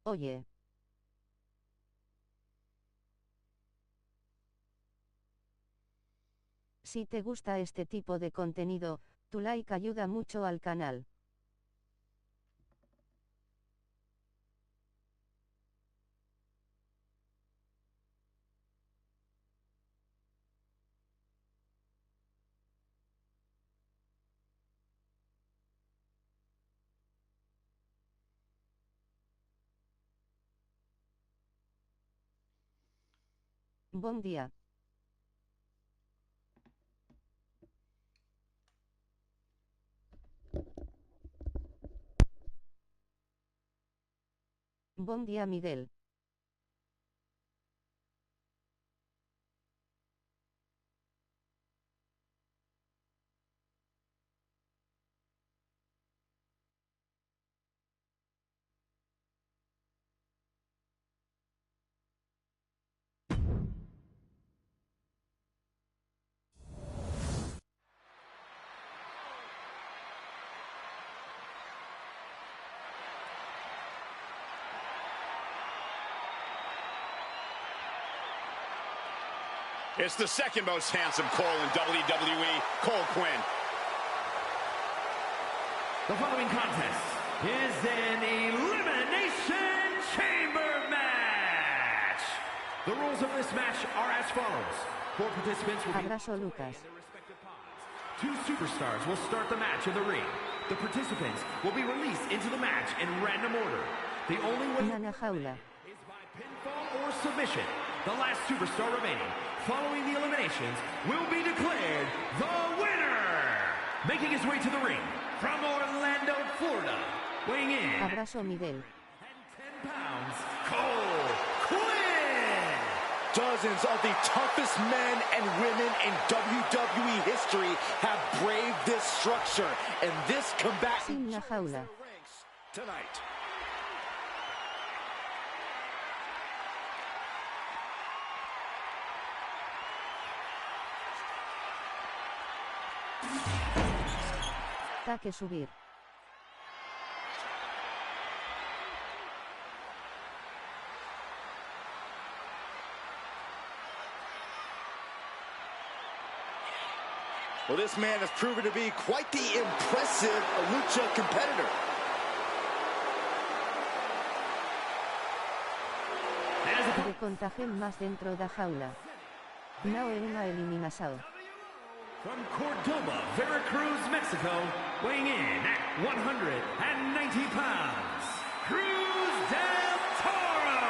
Oye. Si te gusta este tipo de contenido, tu like ayuda mucho al canal. Buen día. Buen día, Miguel. It's the second most handsome Cole in WWE, Cole Quinn. The following contest is an Elimination Chamber match. The rules of this match are as follows. 4 participants will be Abrazo, Lucas. in their respective pods. 2 superstars will start the match in the ring. The participants will be released into the match in random order. The only way Nana Jaula. is by pinfall or submission. The last superstar remaining following the eliminations will be declared the winner. Making his way to the ring from Orlando, Florida, weighing in Abrazo, Miguel. and 10 pounds, Cole Quinn. Dozens of the toughest men and women in WWE history have braved this structure, and this combatant Sin la jaula. ranks tonight. Ta que subir. Well, this man has proven to be quite the impressive lucha competitor. De contagen más dentro da jaula. Now en una eliminación. From Cordoba, Veracruz, Mexico, weighing in at 190 pounds, Cruz del Toro.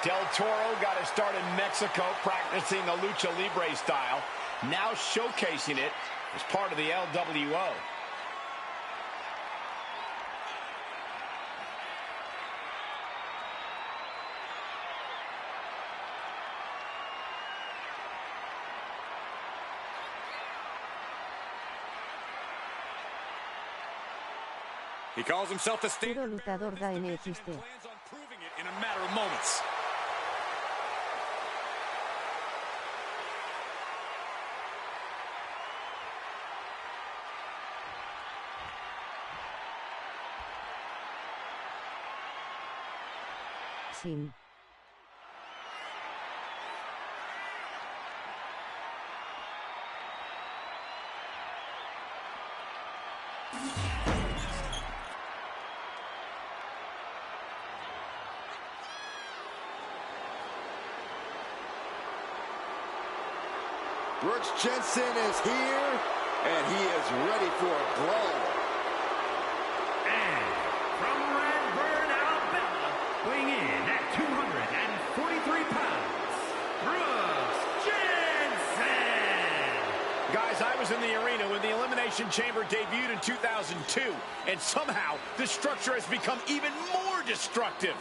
Del Toro got his start in Mexico practicing the Lucha Libre style, now showcasing it as part of the LWO. He calls himself the state. Puro lutador da NXT. Plans on proving it in a matter of moments. Sin. Brooks Jensen is here, and he is ready for a brawl. And from Redburn, Alabama, weighing in at 243 pounds, Brooks Jensen. Guys, I was in the arena when the Elimination Chamber debuted in 2002, and somehow the structure has become even more destructive.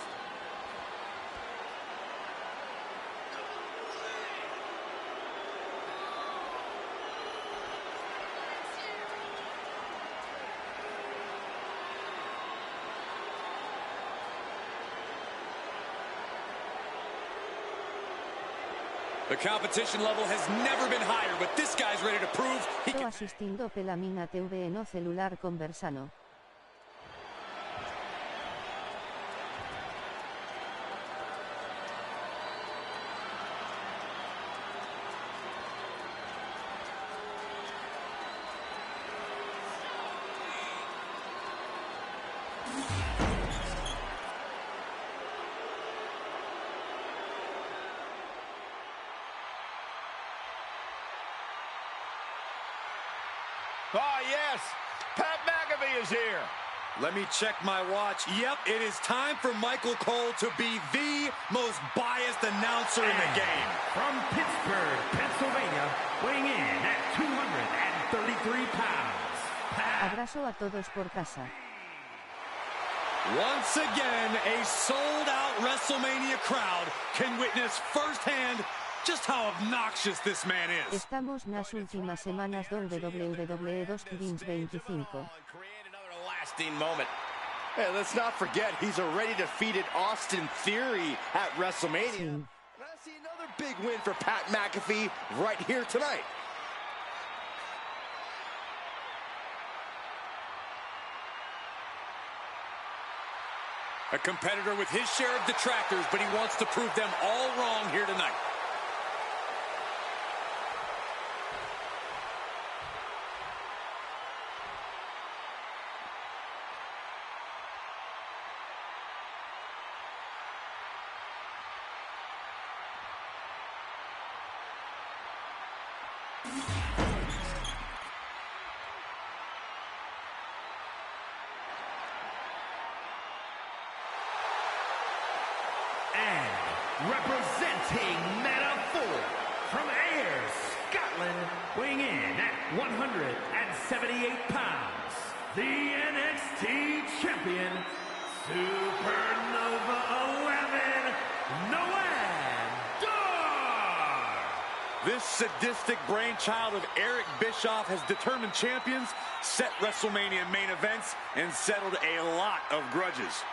The competition level has never been higher, but this guy's ready to prove he To can. asistindo pelamina TV no celular conversano. Oh, yes. Pat McAfee is here. Let me check my watch. Yep, it is time for Michael Cole to be the most biased announcer in the game. From Pittsburgh, Pennsylvania, weighing in at 233 pounds. Abrazo a todos por casa. Once again, a sold-out WrestleMania crowd can witness firsthand just how obnoxious this man is. Estamos nas últimas semanas donde WWE 2K25. Moment. Hey, let's not forget he's already defeated Austin Theory at WrestleMania. Sí. And I see another big win for Pat McAfee right here tonight. A competitor with his share of detractors, but he wants to prove them all wrong here tonight. And representing Meta-4 from Ayr, Scotland, weighing in at 178 pounds, the NXT champion, Supernova 11, Noam Dar. This sadistic brainchild of Eric Bischoff has determined champions, set WrestleMania main events, and settled a lot of grudges.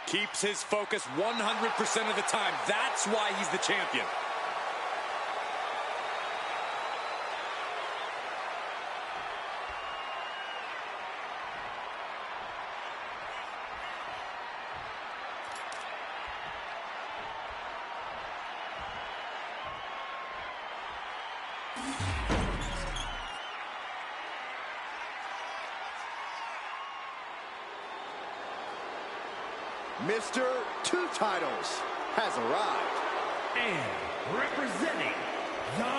Keeps his focus 100% of the time. That's why he's the champion. Mr. Two Titles has arrived. And representing the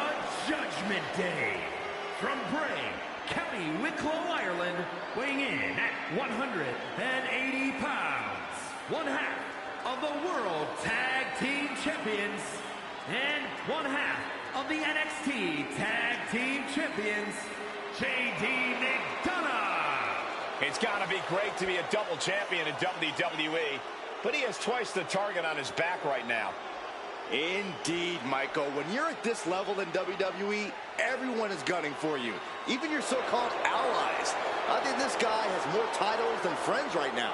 Judgment Day, from Bray, County Wicklow, Ireland, weighing in at 180 pounds, one half of the World Tag Team Champions, and one half of the NXT Tag Team Champions, JD McDonough. It's got to be great to be a double champion in WWE, but he has twice the target on his back right now. Indeed, Michael. When you're at this level in WWE, everyone is gunning for you, even your so-called allies. I think this guy has more titles than friends right now.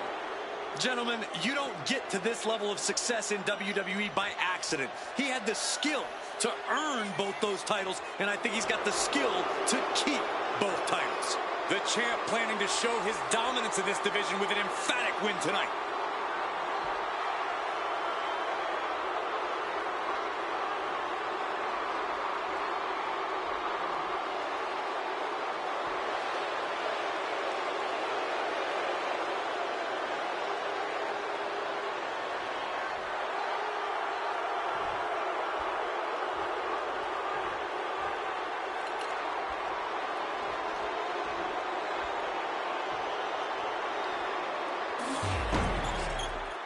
Gentlemen, you don't get to this level of success in WWE by accident. He had the skill to earn both those titles, and I think he's got the skill to keep both titles. The champ planning to show his dominance in this division with an emphatic win tonight.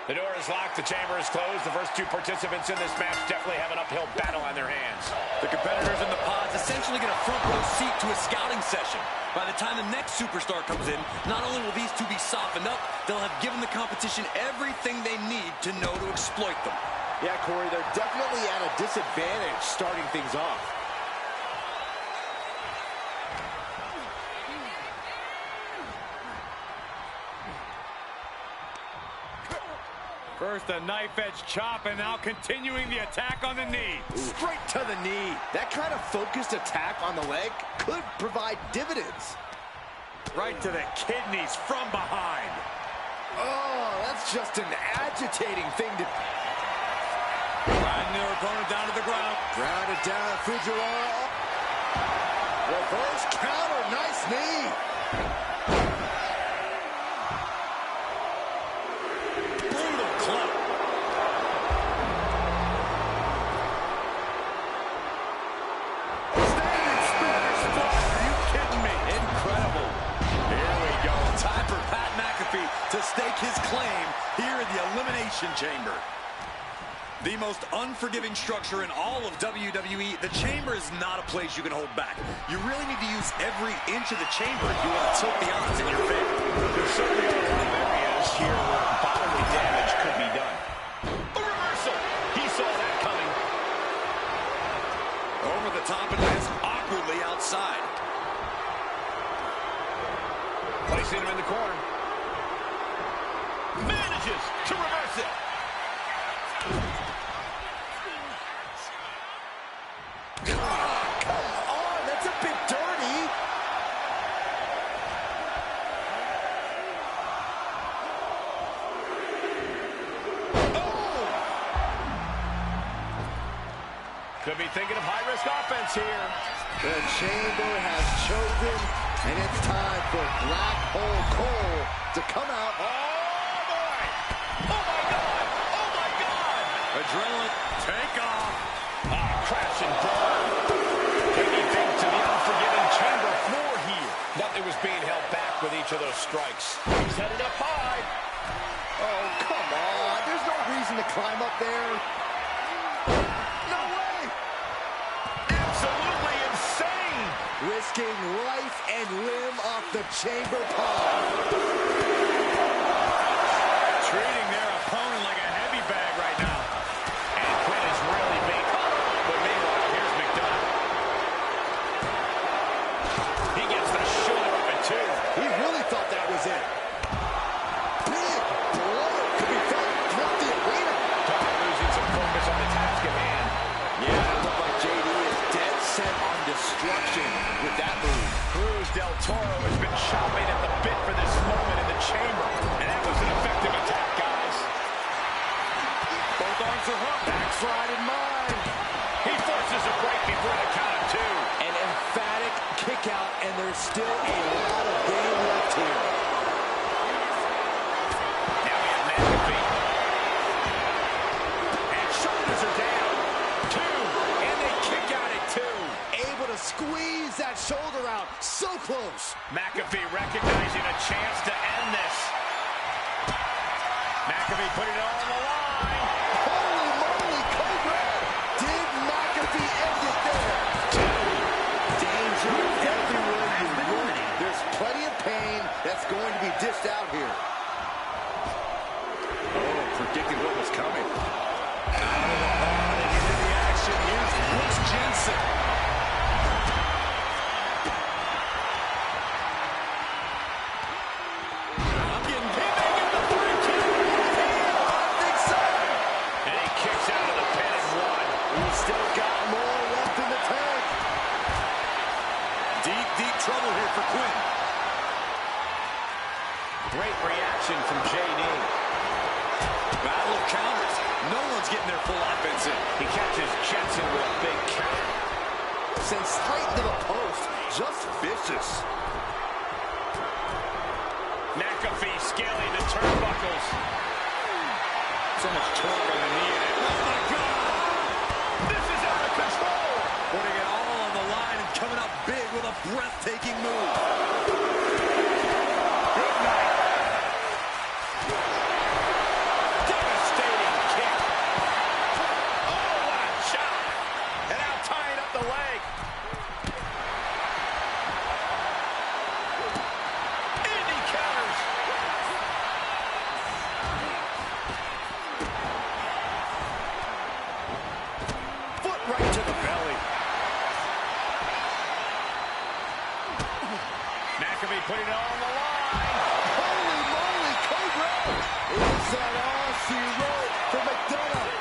The door is locked, the chamber is closed. The first two participants in this match definitely have an uphill battle on their hands. The competitors in the pods essentially get a front row seat to a scouting session. By the time the next superstar comes in, not only will these two be softened up, they'll have given the competition everything they need to know to exploit them. Yeah, Corey, they're definitely at a disadvantage starting things off. First a knife-edge chop, and now continuing the attack on the knee. Straight to the knee. That kind of focused attack on the leg could provide dividends. Right to the kidneys from behind. Oh, that's just an agitating thing to... Riding their opponent down to the ground. Grounded down, Fujiwara. Reverse counter, nice knee. to stake his claim here in the Elimination Chamber. The most unforgiving structure in all of WWE, the chamber is not a place you can hold back. You really need to use every inch of the chamber if you want to tilt the odds in your favor. There's certainly a lot of areas here where bodily damage could be done. A reversal! He saw that coming. Over the top and lands awkwardly outside. Placing him in the corner. Manages to reverse it. Could be thinking of high-risk offense here. The chamber has chosen, and it's time for Black Hole Cole to come out. Oh, boy! Oh, my God! Oh, my God! Adrenaline, take off. Crash and burn. Taking things to the unforgiving chamber floor here. Nothing was being held back with each of those strikes. He's headed up high. Oh, come on. There's no reason to climb up there. No way! Absolutely insane! Risking life and limb off the chamber pod. Treating their opponent like a heavy bag right now. And Quinn is really big. But meanwhile, here's McDonough. He gets the shoulder up at two. He really thought that was it. Big blow could be felt throughout the arena. Dog losing some focus on the task at hand. Yeah, it looked like JD is dead set on destruction with that move. Cruz del Toro has been chomping at the bit for this moment in the chamber. And that was an effective attack, guys. Both arms are hooked. Backslide in mind. He forces a break before the count of two. An emphatic kick out, and there's still a lot of game left here. Now we have McAfee. And shoulders are down. Two. And they kick out at two. Able to squeeze that shoulder out. So close. McAfee recognizing a chance to end this. McAfee put it all on the line. Holy moly, Cobra! Did McAfee end it there? Danger everywhere you look. There's plenty of pain that's going to be dished out here. Oh, predicted what was coming. Out of the pod and into the action. Here's Brooks Jensen. I'm getting hit. I think so. And he kicks out of the pin and one. He's still got more left in the tank. Deep, deep trouble here for Quinn. Great reaction from JD. Battle of counters. No one's getting their full offense in. He catches Jensen with a big counter. Sent straight to the post. Just vicious. McAfee scaling the turnbuckles. So much torque on the knee. Oh, my God. This is out of control. Putting it all on the line and coming up big with a breathtaking move. Good night. Devastating kick. Oh, what a shot. And now tying up the leg. And he counters. Foot right to the belly. McAfee putting it all on the line. Holy moly, Cobra! Is that all she wrote for McDonough?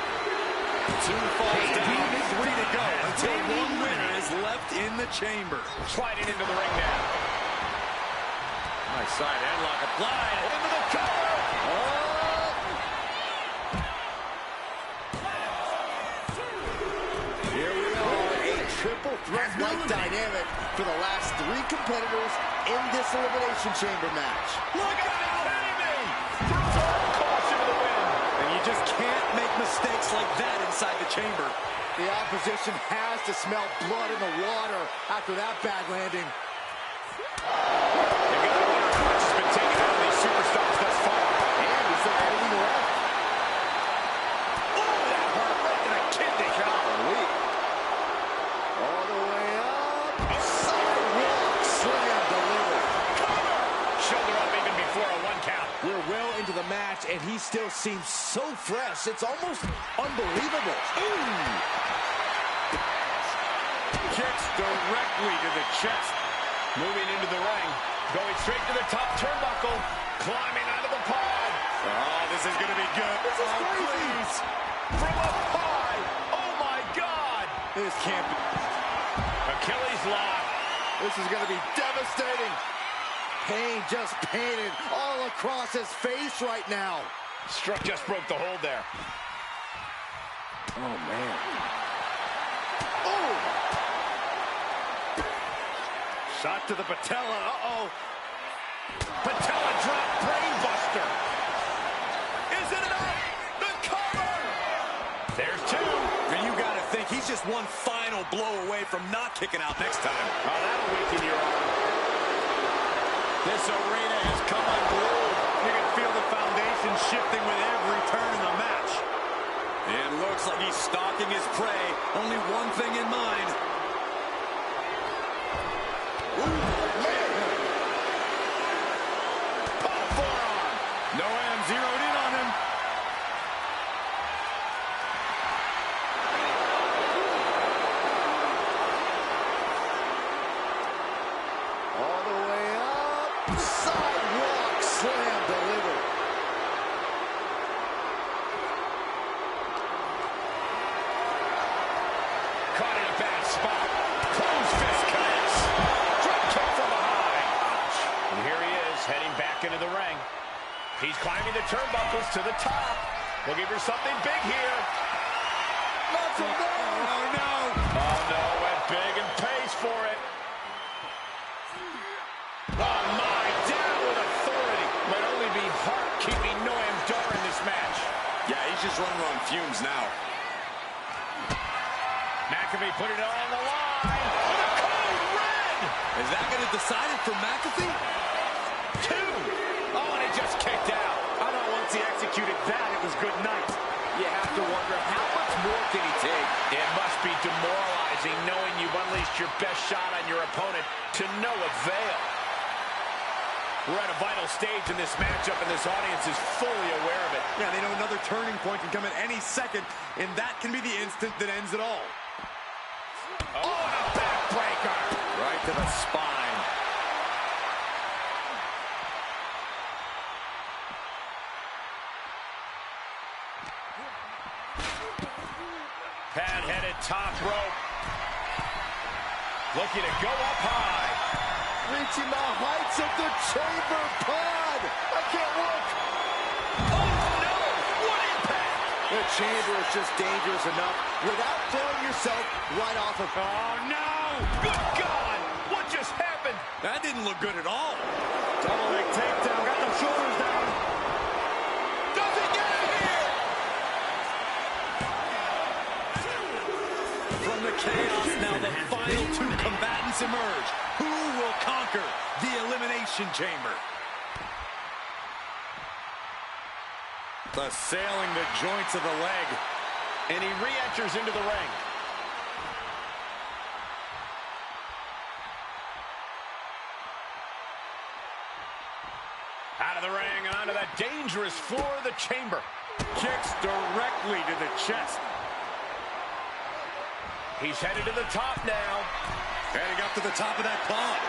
Two falls down, three to go until one winner is left in the chamber. Sliding into the ring now. Nice side headlock applied. Into the cover. Here we are, a triple threat-like dynamic for the last three competitors in this Elimination Chamber match. Look out, baby! Throws caution to the wind. And you just can't make mistakes like that inside the chamber. The opposition has to smell blood in the water after that bad landing. You gotta wonder how much has been taken out of these superstars thus far. match, and he still seems so fresh. It's almost unbelievable. Ooh. Kicks directly to the chest. Moving into the ring. Going straight to the top turnbuckle. Climbing out of the pod. Oh, this is going to be good. This is crazy. Please. From up high. Oh, my God. This can't be. Achilles lock. This is going to be devastating. Pain just painted all across his face right now. Struck just broke the hold there. Oh, man. Oh! Shot to the patella. Uh-oh. Patella drop brainbuster. Is it enough? The cover. There's two. And you got to think he's just one final blow away from not kicking out next time. Oh, that'll weaken your arm. This arena has come unglued. You can feel the foundation shifting with every turn in the match. It looks like he's stalking his prey. Only one thing in mind. Noam zeroed in on him. All the way up. Sidewalk slam delivered. Caught in a bad spot. Close fist connects. Drop kick from behind. Ouch. And here he is, heading back into the ring. He's climbing the turnbuckles to the top. Looking for something big here. Not so bad. Oh, no. Oh, no, went big and pays for it. Oh, my, down with authority. Might only be Hart keeping Noam Dar in this match. Yeah, he's just running on fumes now. McAfee put it on the line. With a code red. Is that going to decide it for McAfee? Two. Oh, and it just kicked out. I thought once he executed that, it was good night. You have to wonder, how much more can he take? It must be demoralizing knowing you've unleashed your best shot on your opponent to no avail. We're at a vital stage in this matchup, and this audience is fully aware of it. Yeah, they know another turning point can come at any second, and that can be the instant that ends it all. Oh, and a backbreaker. Right to the spine. Pad-headed top rope. Looking to go up high. Reaching the heights of the chamber pod. I can't look. Oh, no. What impact. The chamber is just dangerous enough without throwing yourself right off of it. Oh, no. Good God. What just happened? That didn't look good at all. Double leg takedown. Got the shoulders down. Does he get it here? From the chaos, now the final two combatants emerge. Who will conquer the Elimination Chamber? Assailing the joints of the leg. And he re-enters into the ring. Out of the ring and onto that dangerous floor of the chamber. Kicks directly to the chest. He's headed to the top now. Heading up to the top of that pod.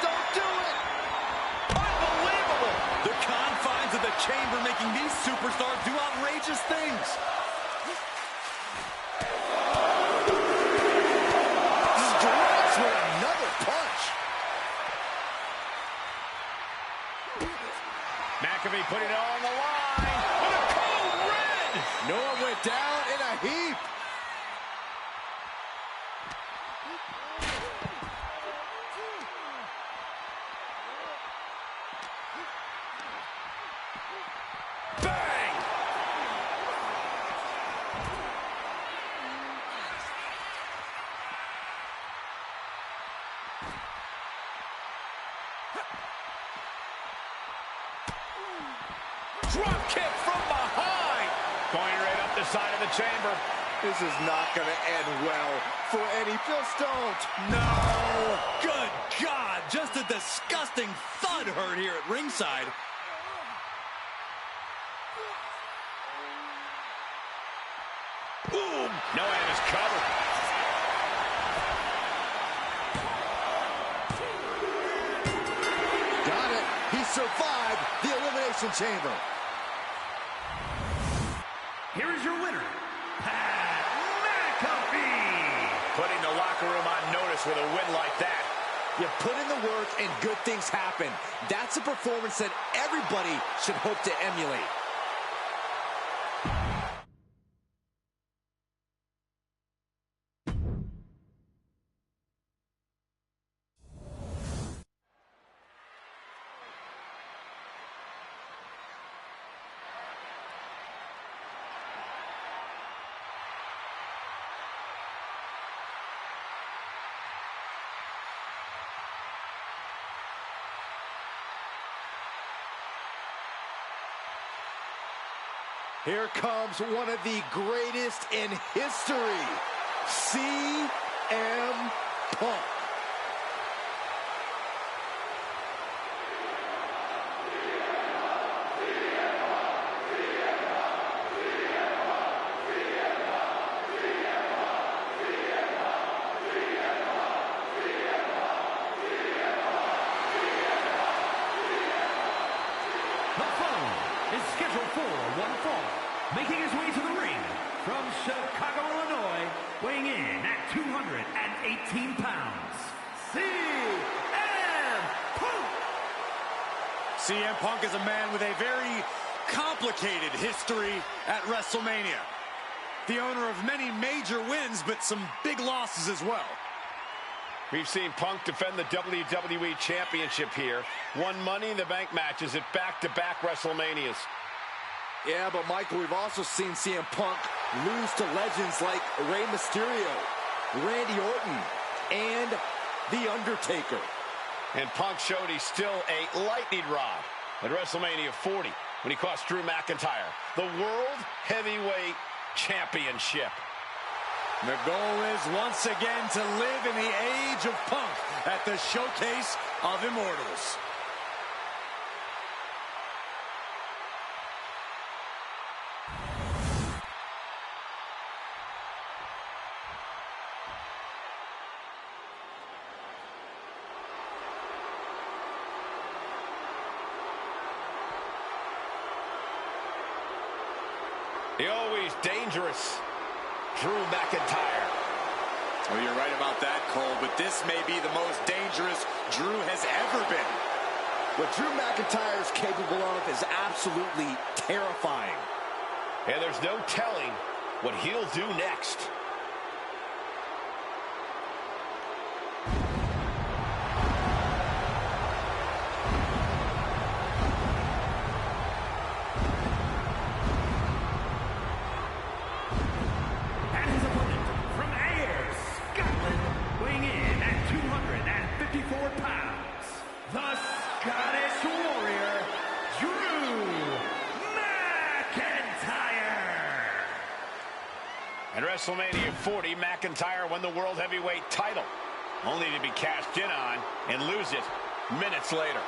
Don't do it. Unbelievable. The confines of the chamber making these superstars do outrageous things. Strikes with another punch. McAfee put it on the line with a cold red. Noah went down in a heap. Bang! Drop kick from behind. Going right up the side of the chamber. This is not going to end well for Eddie. Just don't. No! Good God! Just a disgusting thud heard here at ringside. Boom! No hand is covered. Got it. He survived the Elimination Chamber. Here is your winner, Pat McAfee. Putting the locker room on notice with a win like that. You put in the work and good things happen. That's a performance that everybody should hope to emulate. Here comes one of the greatest in history, CM Punk. The following is scheduled for one fall, making his way to the ring from Chicago, Illinois, weighing in at 218 pounds, CM Punk! CM Punk is a man with a very complicated history at WrestleMania. The owner of many major wins, but some big losses as well. We've seen Punk defend the WWE Championship here. Won Money in the Bank matches at back-to-back WrestleManias. Yeah, but Michael, we've also seen CM Punk lose to legends like Rey Mysterio, Randy Orton, and The Undertaker. And Punk showed he's still a lightning rod at WrestleMania 40 when he cost Drew McIntyre the World Heavyweight Championship. The goal is once again to live in the age of Punk at the Showcase of Immortals. The always dangerous Drew McIntyre. Well, you're right about that, Cole, but this may be the most dangerous Drew has ever been. What Drew McIntyre is capable of is absolutely terrifying. And there's no telling what he'll do next. At WrestleMania 40, McIntyre won the World Heavyweight title, only to be cashed in on and lose it minutes later.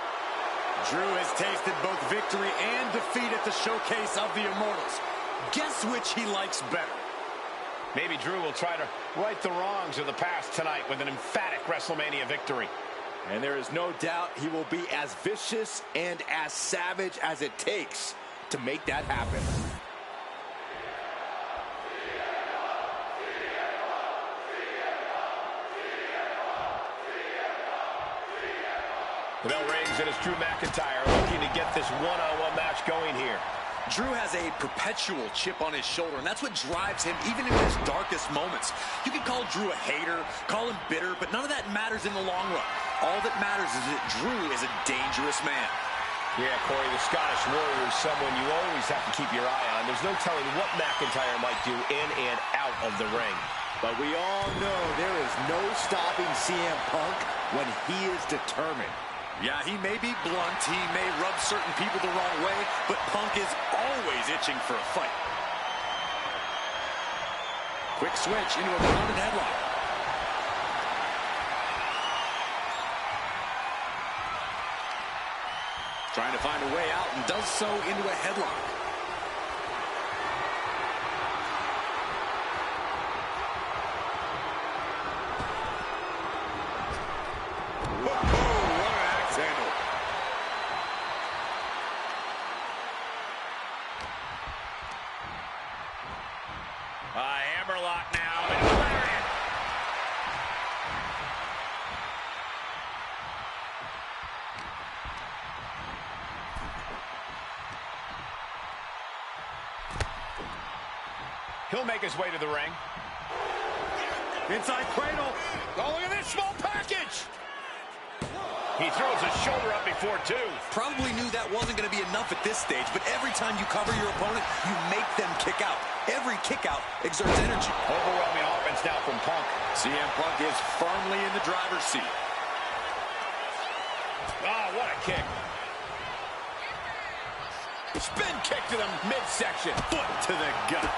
Drew has tasted both victory and defeat at the Showcase of the Immortals. Guess which he likes better? Maybe Drew will try to right the wrongs of the past tonight with an emphatic WrestleMania victory. And there is no doubt he will be as vicious and as savage as it takes to make that happen. The bell rings and it's Drew McIntyre looking to get this one-on-one match going here. Drew has a perpetual chip on his shoulder, and that's what drives him even in his darkest moments. You can call Drew a hater, call him bitter, but none of that matters in the long run. All that matters is that Drew is a dangerous man. Yeah, Corey, the Scottish Warrior is someone you always have to keep your eye on. There's no telling what McIntyre might do in and out of the ring. But we all know there is no stopping CM Punk when he is determined. Yeah, he may be blunt, he may rub certain people the wrong way, but Punk is always itching for a fight. Quick switch into a grounded headlock. Trying to find a way out and does so into a headlock. Hammerlock now. And a lariat. He'll make his way to the ring. Inside cradle. Oh, look at this small package. He throws his shoulder up before two. Probably knew that wasn't going to be enough at this stage, but every time you cover your opponent, you make them kick out. Every kick out exerts energy. Overwhelming offense now from Punk. CM Punk is firmly in the driver's seat. Oh, what a kick. Spin kick to the midsection. Foot to the gut.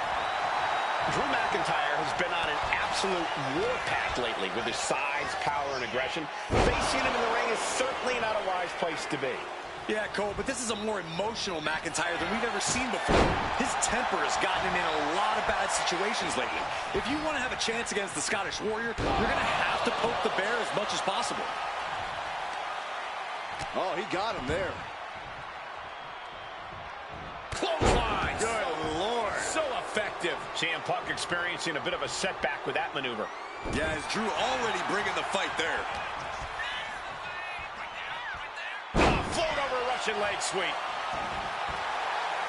Drew McIntyre has been on an absolute warpath lately with his size, power, and aggression. Facing him in the ring is certainly not a wise place to be. Yeah, Cole, but this is a more emotional McIntyre than we've ever seen before. His temper has gotten him in a lot of bad situations lately. If you want to have a chance against the Scottish Warrior, you're going to have to poke the bear as much as possible. Oh, he got him there. Clothesline. Good Lord. So effective. CM Punk experiencing a bit of a setback with that maneuver. Yeah, as Drew already bringing the fight there. Float over a Russian leg sweep.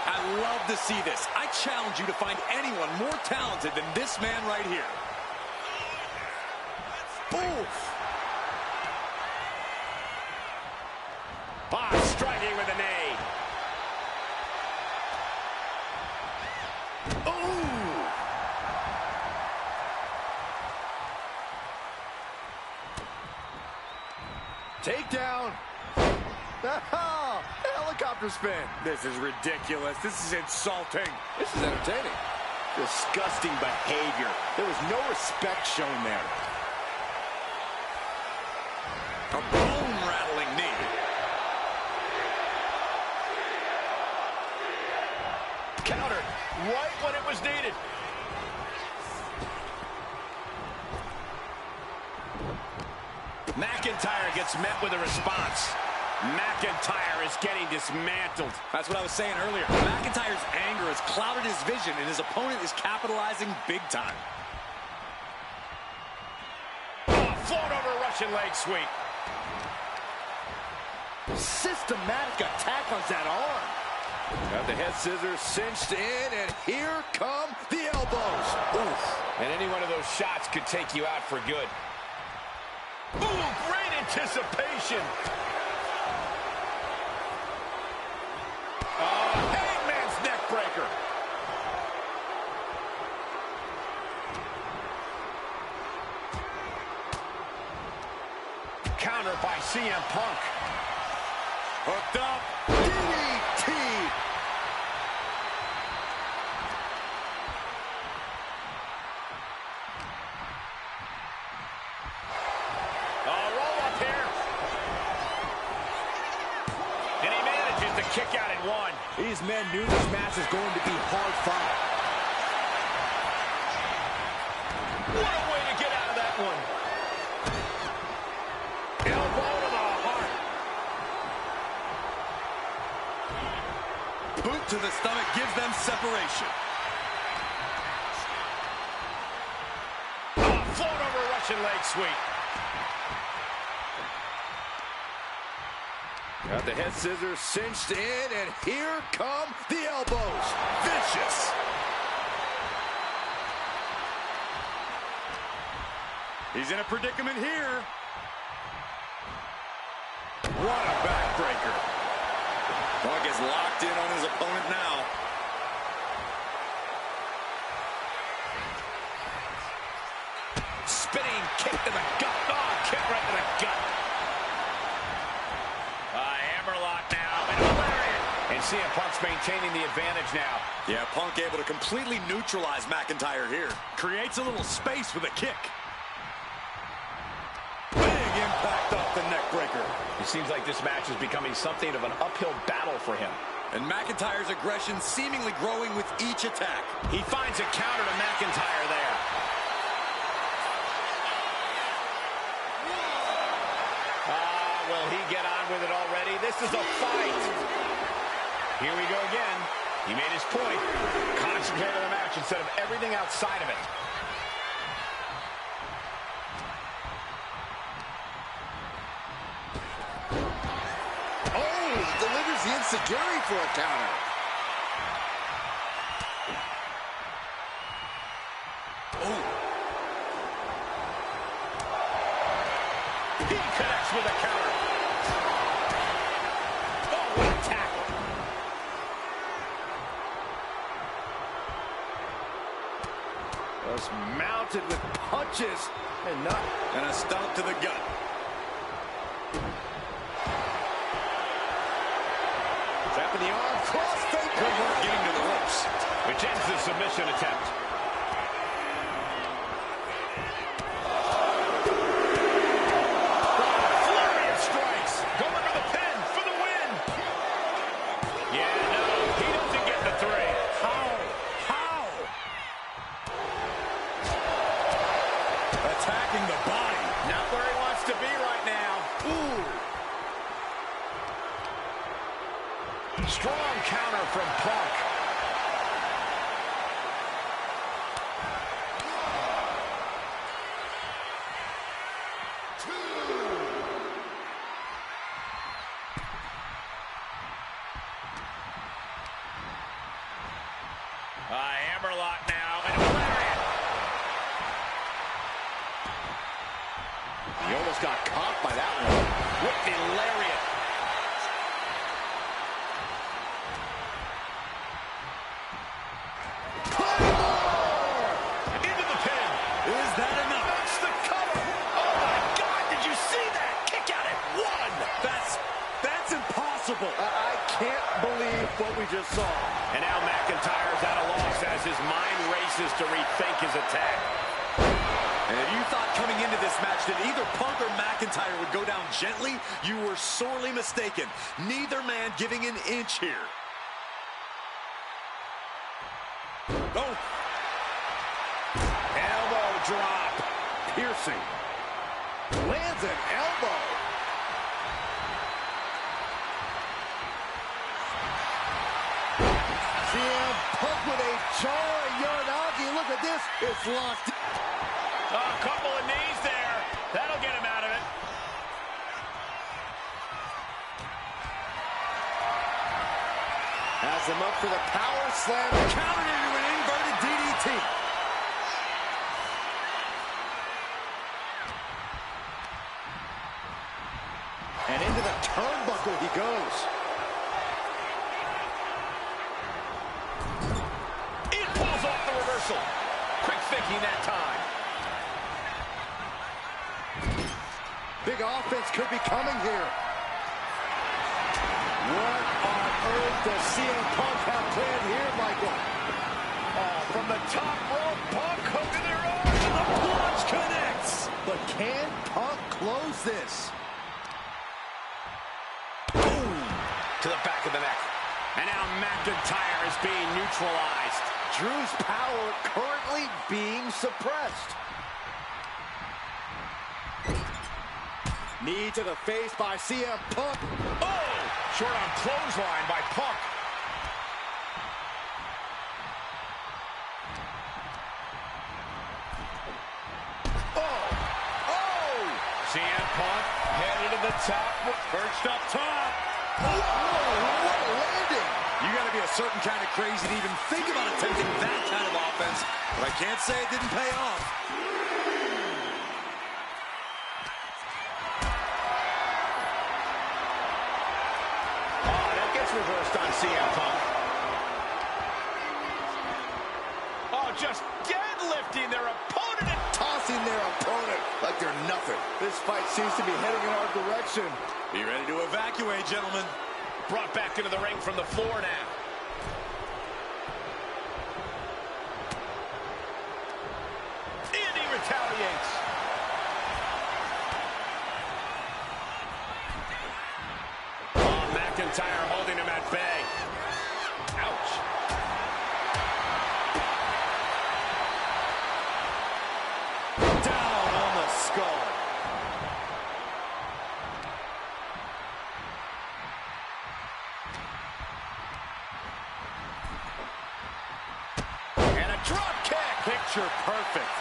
I love to see this. I challenge you to find anyone more talented than this man right here. Oof. Striking with a knee. Ooh. Takedown. Oh, helicopter spin. This is ridiculous. This is insulting. This is entertaining. Disgusting behavior. There was no respect shown there. A bone-rattling knee. Counter right when it was needed. McIntyre gets met with a response. McIntyre is getting dismantled. That's what I was saying earlier. McIntyre's anger has clouded his vision, and his opponent is capitalizing big time. Float over a Russian leg sweep. Systematic attack on that arm. Got the head scissors cinched in, and here come the elbows. Oof. And any one of those shots could take you out for good. Ooh, great anticipation. Hangman's neck breaker. Counter by CM Punk. Hooked up. DDT. Roll up here. And he manages to kick out at one. These men knew this match was going to be hard fought. What a way to get out of that one. Elbow to the heart. Boot to the stomach gives them separation. Float over a Russian leg sweep. Got the head scissors cinched in, and here come the elbows. Vicious. He's in a predicament here. What a backbreaker. Punk is locked in on his opponent now. Spinning kick to the gut. Kick right to the gut. Hammerlock now. And a lariat. And CM Punk's maintaining the advantage now. Yeah, Punk able to completely neutralize McIntyre here. Creates a little space with a kick. Big impact off the neck breaker. It seems like this match is becoming something of an uphill battle for him. And McIntyre's aggression seemingly growing with each attack. He finds a counter to McIntyre there. Will he get on with it already? This is a fight. Here we go again. He made his point. Concentrate on the match instead of everything outside of it. Oh, delivers the enziguri for a counter. Oh. He connects with a counter. Oh, what a tackle. Was mounted with punches and a stomp to the gut. Trapping the arm, cross fake. Good work getting to the ropes. Which ends the submission attempt. Flurry of strikes. Going for the pin for the win. Yeah, no, he doesn't get the three. How? Attacking the body. Not where he wants to be right now. Ooh. Strong counter from Punk. Hammerlock now, and a lariat. He almost got caught by that one. With the lariat. Into the pin. Is that enough? That's the cover. Oh my God, did you see that? Kick out at one. That's impossible. I can't believe what we just saw. And now McIntyre's at a loss as his mind races to rethink his attack. And if you thought coming into this match that either Punk or McIntyre would go down gently, you were sorely mistaken. Neither man giving an inch here. Oh. Elbow drop. Piercing. Lands an elbow. CM Punk with a jarring Uranagi. Look at this. It's locked. A couple of knees there. That'll get him out of it. Has him up for the power slam. Countered into an inverted DDT. And into the turnbuckle he goes. It pulls off the reversal. Quick thinking that time. Big offense could be coming here. What on earth does CM Punk have planned here, Michael? Oh, from the top rope, Punk hooking their arms, and the plunge connects. But can Punk close this? Boom! To the back of the neck. And now McIntyre is being neutralized. Drew's power currently being suppressed. Knee to the face by CM Punk. Oh! Short on clothesline by Punk. CM Punk headed to the top, perched up top. Whoa, what a landing. You got to be a certain kind of crazy to even think about attempting that kind of offense. But I can't say it didn't pay off. Oh, that gets reversed on CM Punk. Oh, just deadlifting their opponent and Tossing their opponent like they're nothing. This fight seems to be heading in our direction. Be ready to evacuate, gentlemen. brought back into the ring from the floor now. And he retaliates. Oh, McIntyre holding him at bay. Ouch. Down on the skull. Drop kick. Picture perfect.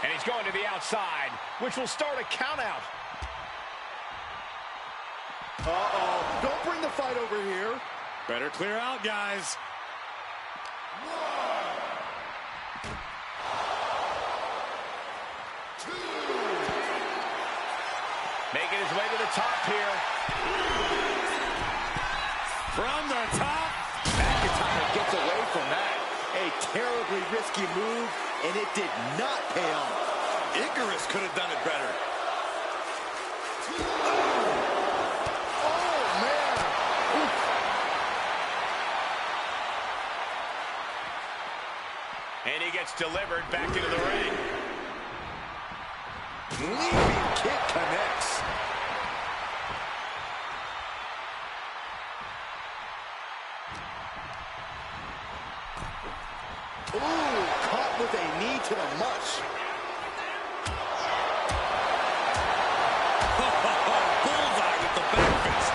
And he's going to the outside, which will start a count out. Uh-oh. Don't bring the fight over here. Better clear out, guys. Making his way to the top here. From the top. McIntyre gets away from that. A terribly risky move, and it did not pay off. Icarus could have done it better. Oh, man. Oof. And he gets delivered back into the ring. Leaping kick connects. Ooh, caught with a knee to the mush. Bullseye with the back fist.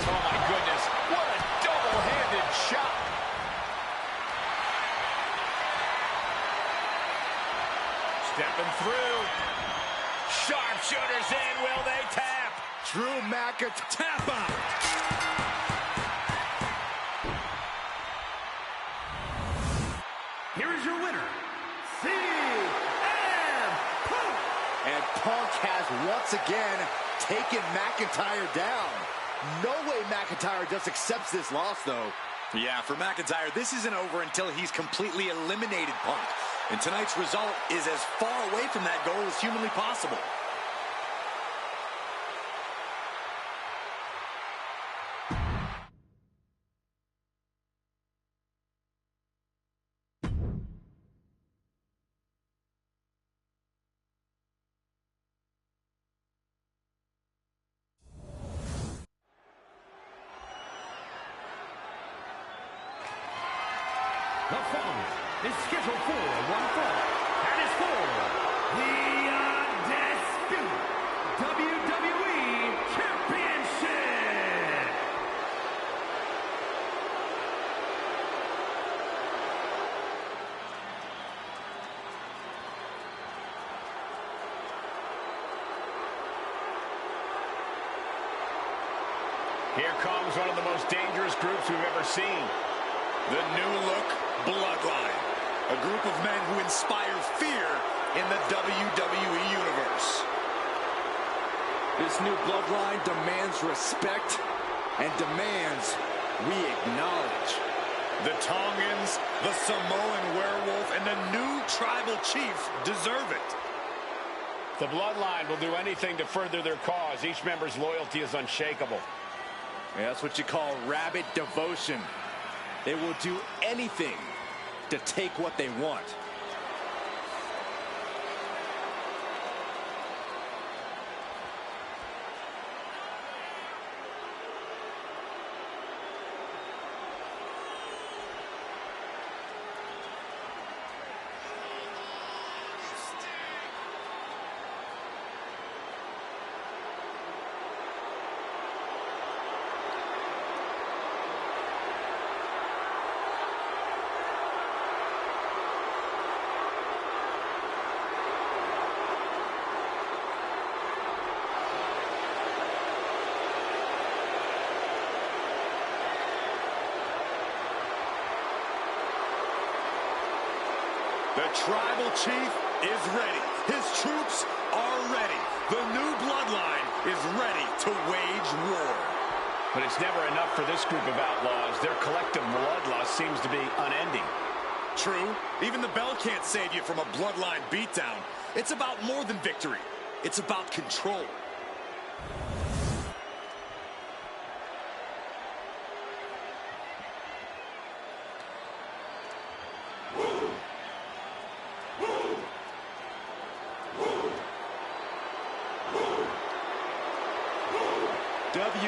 Oh, my goodness. What a double-handed shot. Stepping through. Sharpshooters in. Will they tap? Drew McIntyre. Tap out. Here is your winner, CM Punk. And Punk has once again taken McIntyre down. No way McIntyre just accepts this loss, though. Yeah, for McIntyre, this isn't over until he's completely eliminated Punk. And tonight's result is as far away from that goal as humanly possible. The following is scheduled for one fall, and is for the undisputed WWE Championship. Here comes one of the most dangerous groups we've ever seen. The new look Bloodline. A group of men who inspire fear in the WWE Universe. This new bloodline demands respect and demands we acknowledge. The Tongans, the Samoan Werewolf, and the new Tribal Chief deserve it. The Bloodline will do anything to further their cause. Each member's loyalty is unshakable. Yeah, that's what you call rabid devotion. They will do anything to take what they want. The Tribal Chief is ready. His troops are ready. The new Bloodline is ready to wage war. But it's never enough for this group of outlaws. Their collective bloodlust seems to be unending. True. Even the bell can't save you from a Bloodline beatdown. It's about more than victory. It's about control.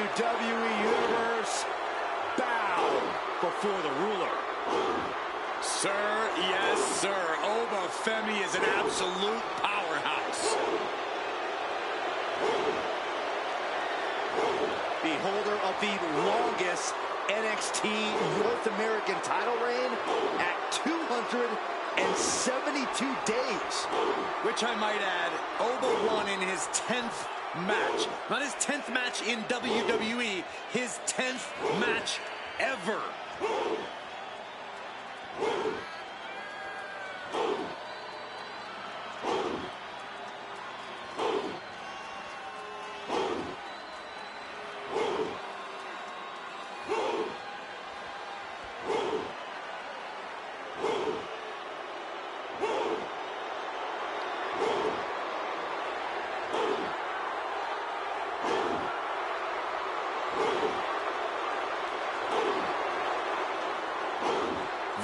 WWE Universe, bow before the ruler. Sir, yes, sir. Oba Femi is an absolute powerhouse. Beholder of the longest NXT North American title reign at 272 days. Which I might add, Oba won in his 10th match. Not his 10th match in WWE, his 10th match ever.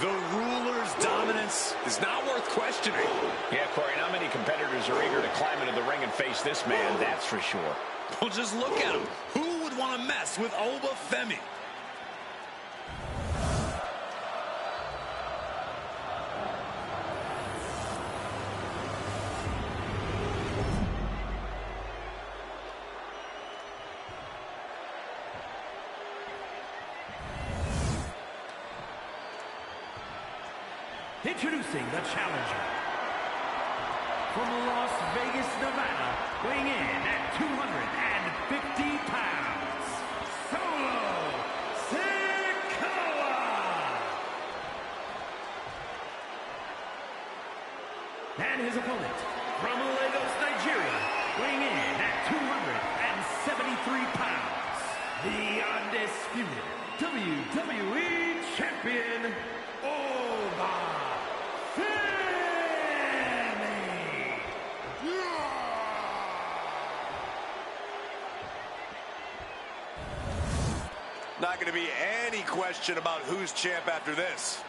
The ruler's dominance is not worth questioning. Yeah, Corey, not many competitors are eager to climb into the ring and face this man, that's for sure. Well, just look at him. Who would want to mess with Oba Femi? Introducing the challenger. From Las Vegas, Nevada, weighing in at 250 pounds, Solo Sikoa! And his opponent, from Lagos, Nigeria, weighing in at 273 pounds, the undisputed WWE Champion, Oba Not going to be any question about who's champ after this.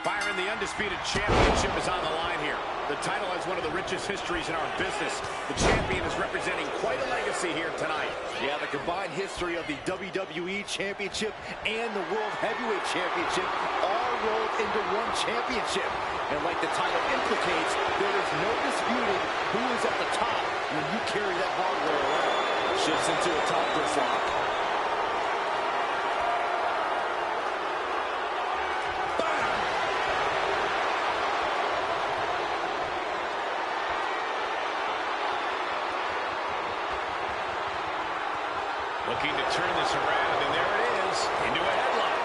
Byron, the undisputed championship is on the line here. The title has one of the richest histories in our business. The champion is representing quite a legacy here tonight. Yeah, the combined history of the WWE Championship and the World Heavyweight Championship all rolled into one championship. And like the title implicates, there is no disputing who is at the top when you carry that hardware around. Shifts into a top twist lock. Looking to turn this around, and there it is, into a headlock.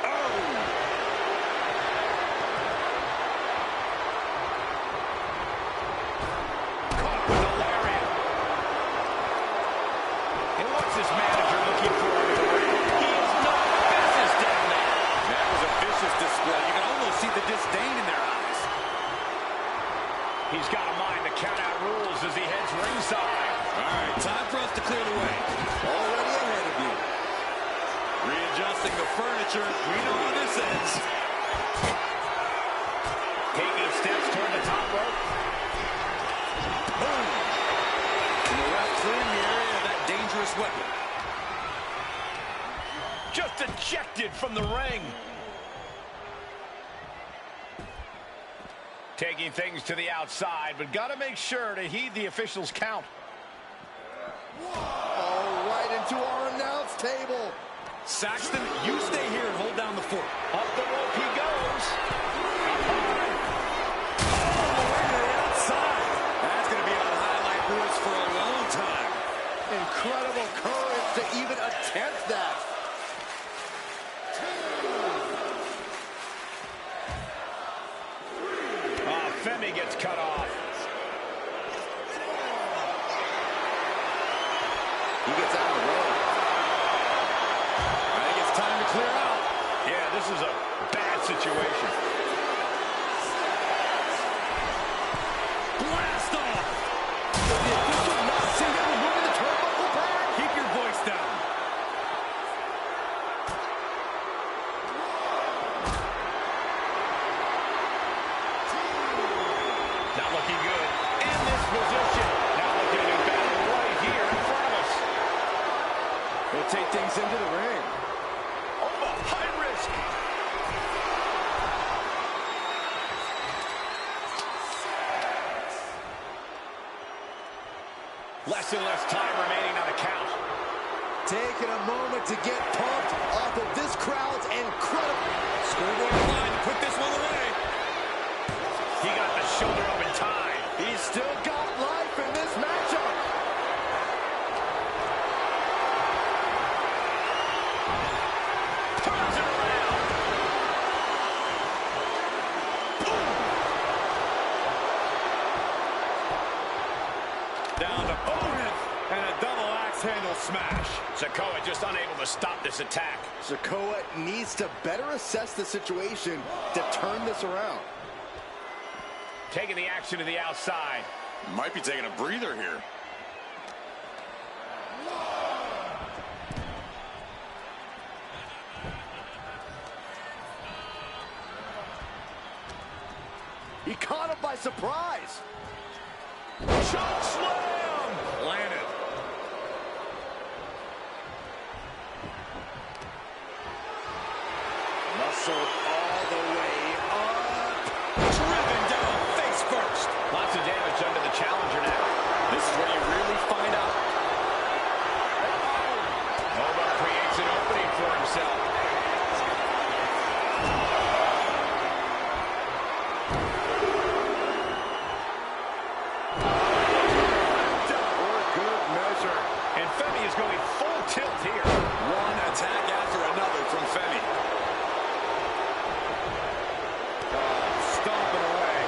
Oh! Caught with a lariat. And what's this manager looking for in the ring? He is no business down there. That was a vicious display. You can almost see the disdain in their eyes. He's got a mind to count out rules as he heads ringside. All right, time for us to clear the way. Already ahead of you. Readjusting the furniture. We know how this ends. Taking steps toward the top rope. Boom. And the ref clearing the area of that dangerous weapon. Just ejected from the ring. Taking things to the outside, but got to make sure to heed the official's count. Oh, right into our announce table. Saxton, you stay here and hold down the fort. Up the rope he goes. Up high. All the way to the outside. That's going to be on highlight reels for a long time. Incredible courage to even attempt that. Femi gets cut off. He gets out of the way. I think it's time to clear out. Yeah, this is a bad situation. Blast off. The official not seeing him removing the turnbuckle pad. Keep your voice down. things into the ring. Oh, a high risk. Less and less time remaining on the count. Taking a moment to get pumped off of this crowd's incredible. Schoolboy line to put this one away. He got the shoulder up in time. He's still got life in this matchup. Turns it around. Down to opponent and a double axe handle smash. Sikoa just unable to stop this attack. Sikoa needs to better assess the situation to turn this around. Taking the action to the outside. Might be taking a breather here. He caught him by surprise. Choke slam! Landed. Muscle all the way up. Driven down face first. Lots of damage under the challenger now. This is where you really find out. Nova creates an opening for himself. For good measure. And Femi is going full tilt here. One attack after another from Femi. Stomping away.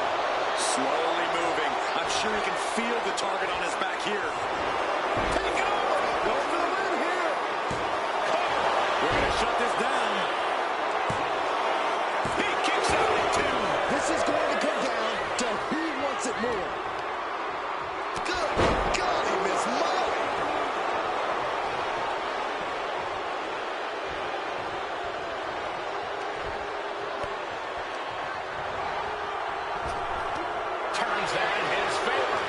Slowly moving. I'm sure he can feel the target on his back here. Take it over. Go for the win here. We're going to shut this down. He kicks out at two. This is going to come down to who wants it more. Good God, he missed Molly. Turns that in his favor.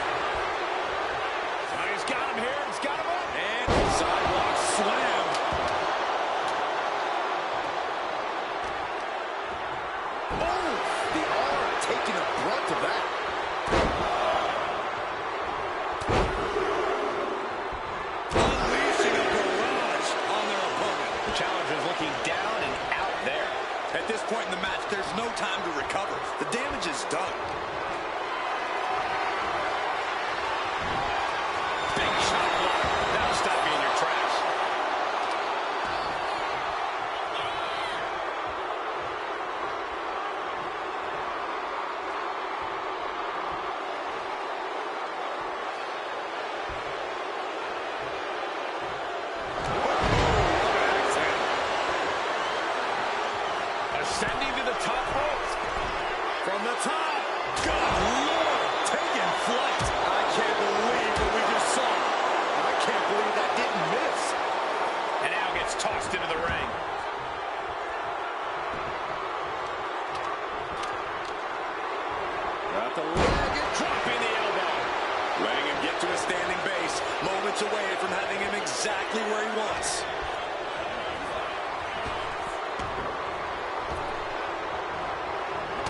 He's got him here. He's got him up. And sidewalk slam. Oh, the arm taking a brunt of that. Unleashing a barrage on their opponent. The challenger's looking down and out there. At this point in the match, there's no time to recover. The damage is done. Big shot block. That'll stop you in your tracks. Ascending to the top rope. From the top. Good Lord, taking flight. I can't believe what we just saw. I can't believe that didn't miss. And now gets tossed into the ring. Got the leg and Dropping the elbow. Letting him get to a standing base. Moments away from having him exactly where he wants.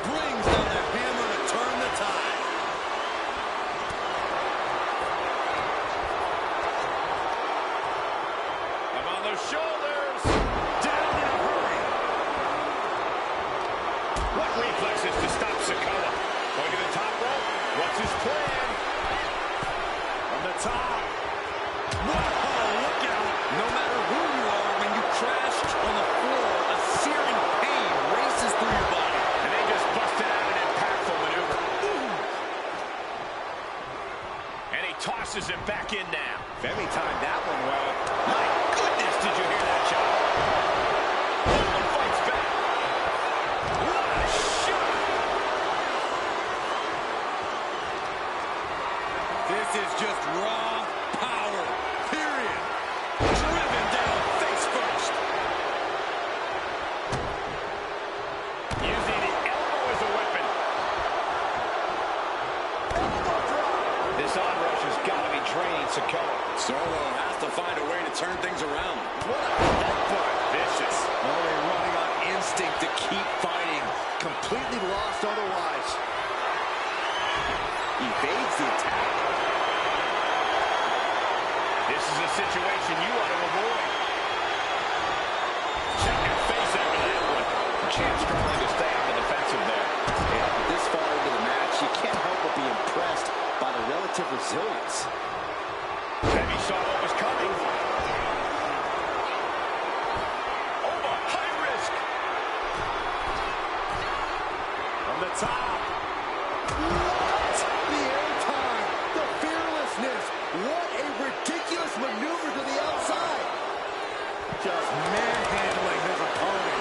Brings down the hammer to turn the tide. Up on those shoulders. Down in a hurry. What reflexes to stop Sikoa? Going to the top rope. What's his plan? From the top. Whoa, look out. No matter who completely lost otherwise. Evades the attack. This is a situation you want to avoid. Check your face after that one. Champ struggling to stay on the defensive there. Yeah, but this far into the match, you can't help but be impressed by the relative resilience. Femi saw what was coming. Oh, high risk. From the top. What? The airtime, the fearlessness. What a ridiculous maneuver to the outside. Just manhandling his opponent.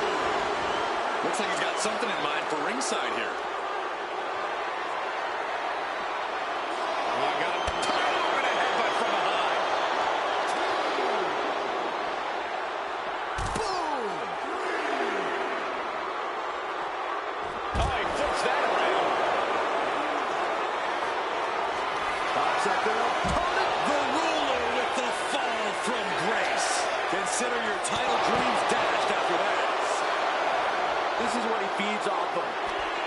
Looks like he's got something in mind for ringside here. Oh, got him tied up in a headbutt from behind. Boom! Oh, he flips that around. Pops at their opponent. The ruler with the fall from grace. Consider your title dreams dashed after that. This is what he feeds off of.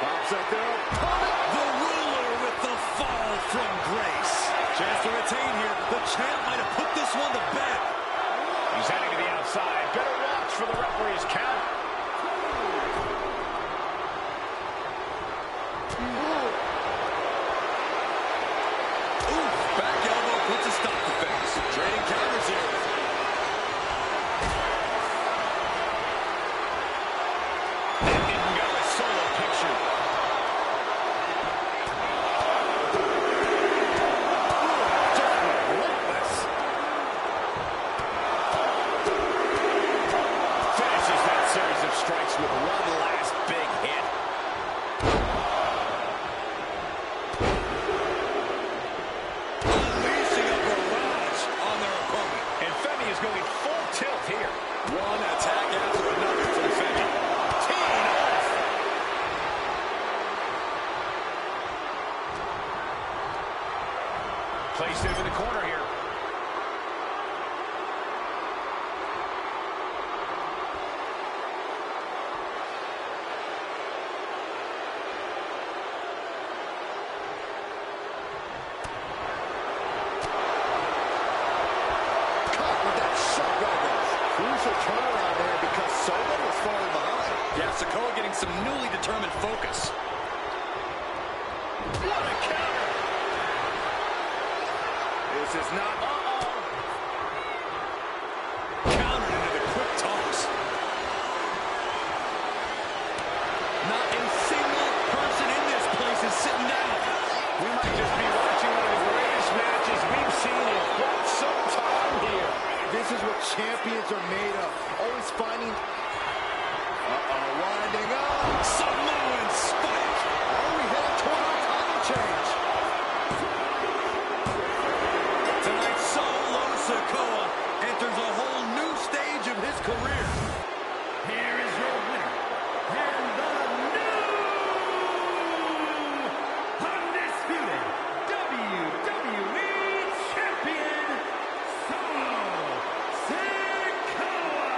Pops at their opponent. The ruler with the fall from grace. Chance to retain here. The champ might have put this one to bed. He's heading to the outside. Better watch for the referee's count. Ooh, back elbow puts a stop to things. Trading counters here. That didn't go a solo picture. Just relentless. Finishes that series of strikes with one last big hit. Unleashing a barrage on their opponent. And Femi is going full tilt here. One attack after another from Femi. Teeing off. Placed him in the corner here. Caught with that sharp elbow. Crucial turnaround there because Soda was falling behind. Yeah, Sikoa getting some newly determined focus. What a counter. This is not... Countered into the quick toss. Not a single person in this place is sitting down. We might just be watching one of the greatest matches we've seen in quite some time here. This is what champions are made of. Always finding... winding up. Samoan spike. Are we headed toward a title change? Tonight, Solo Sikoa enters a whole new stage of his career. Here is your winner, and the new undisputed WWE Champion, Solo Sikoa.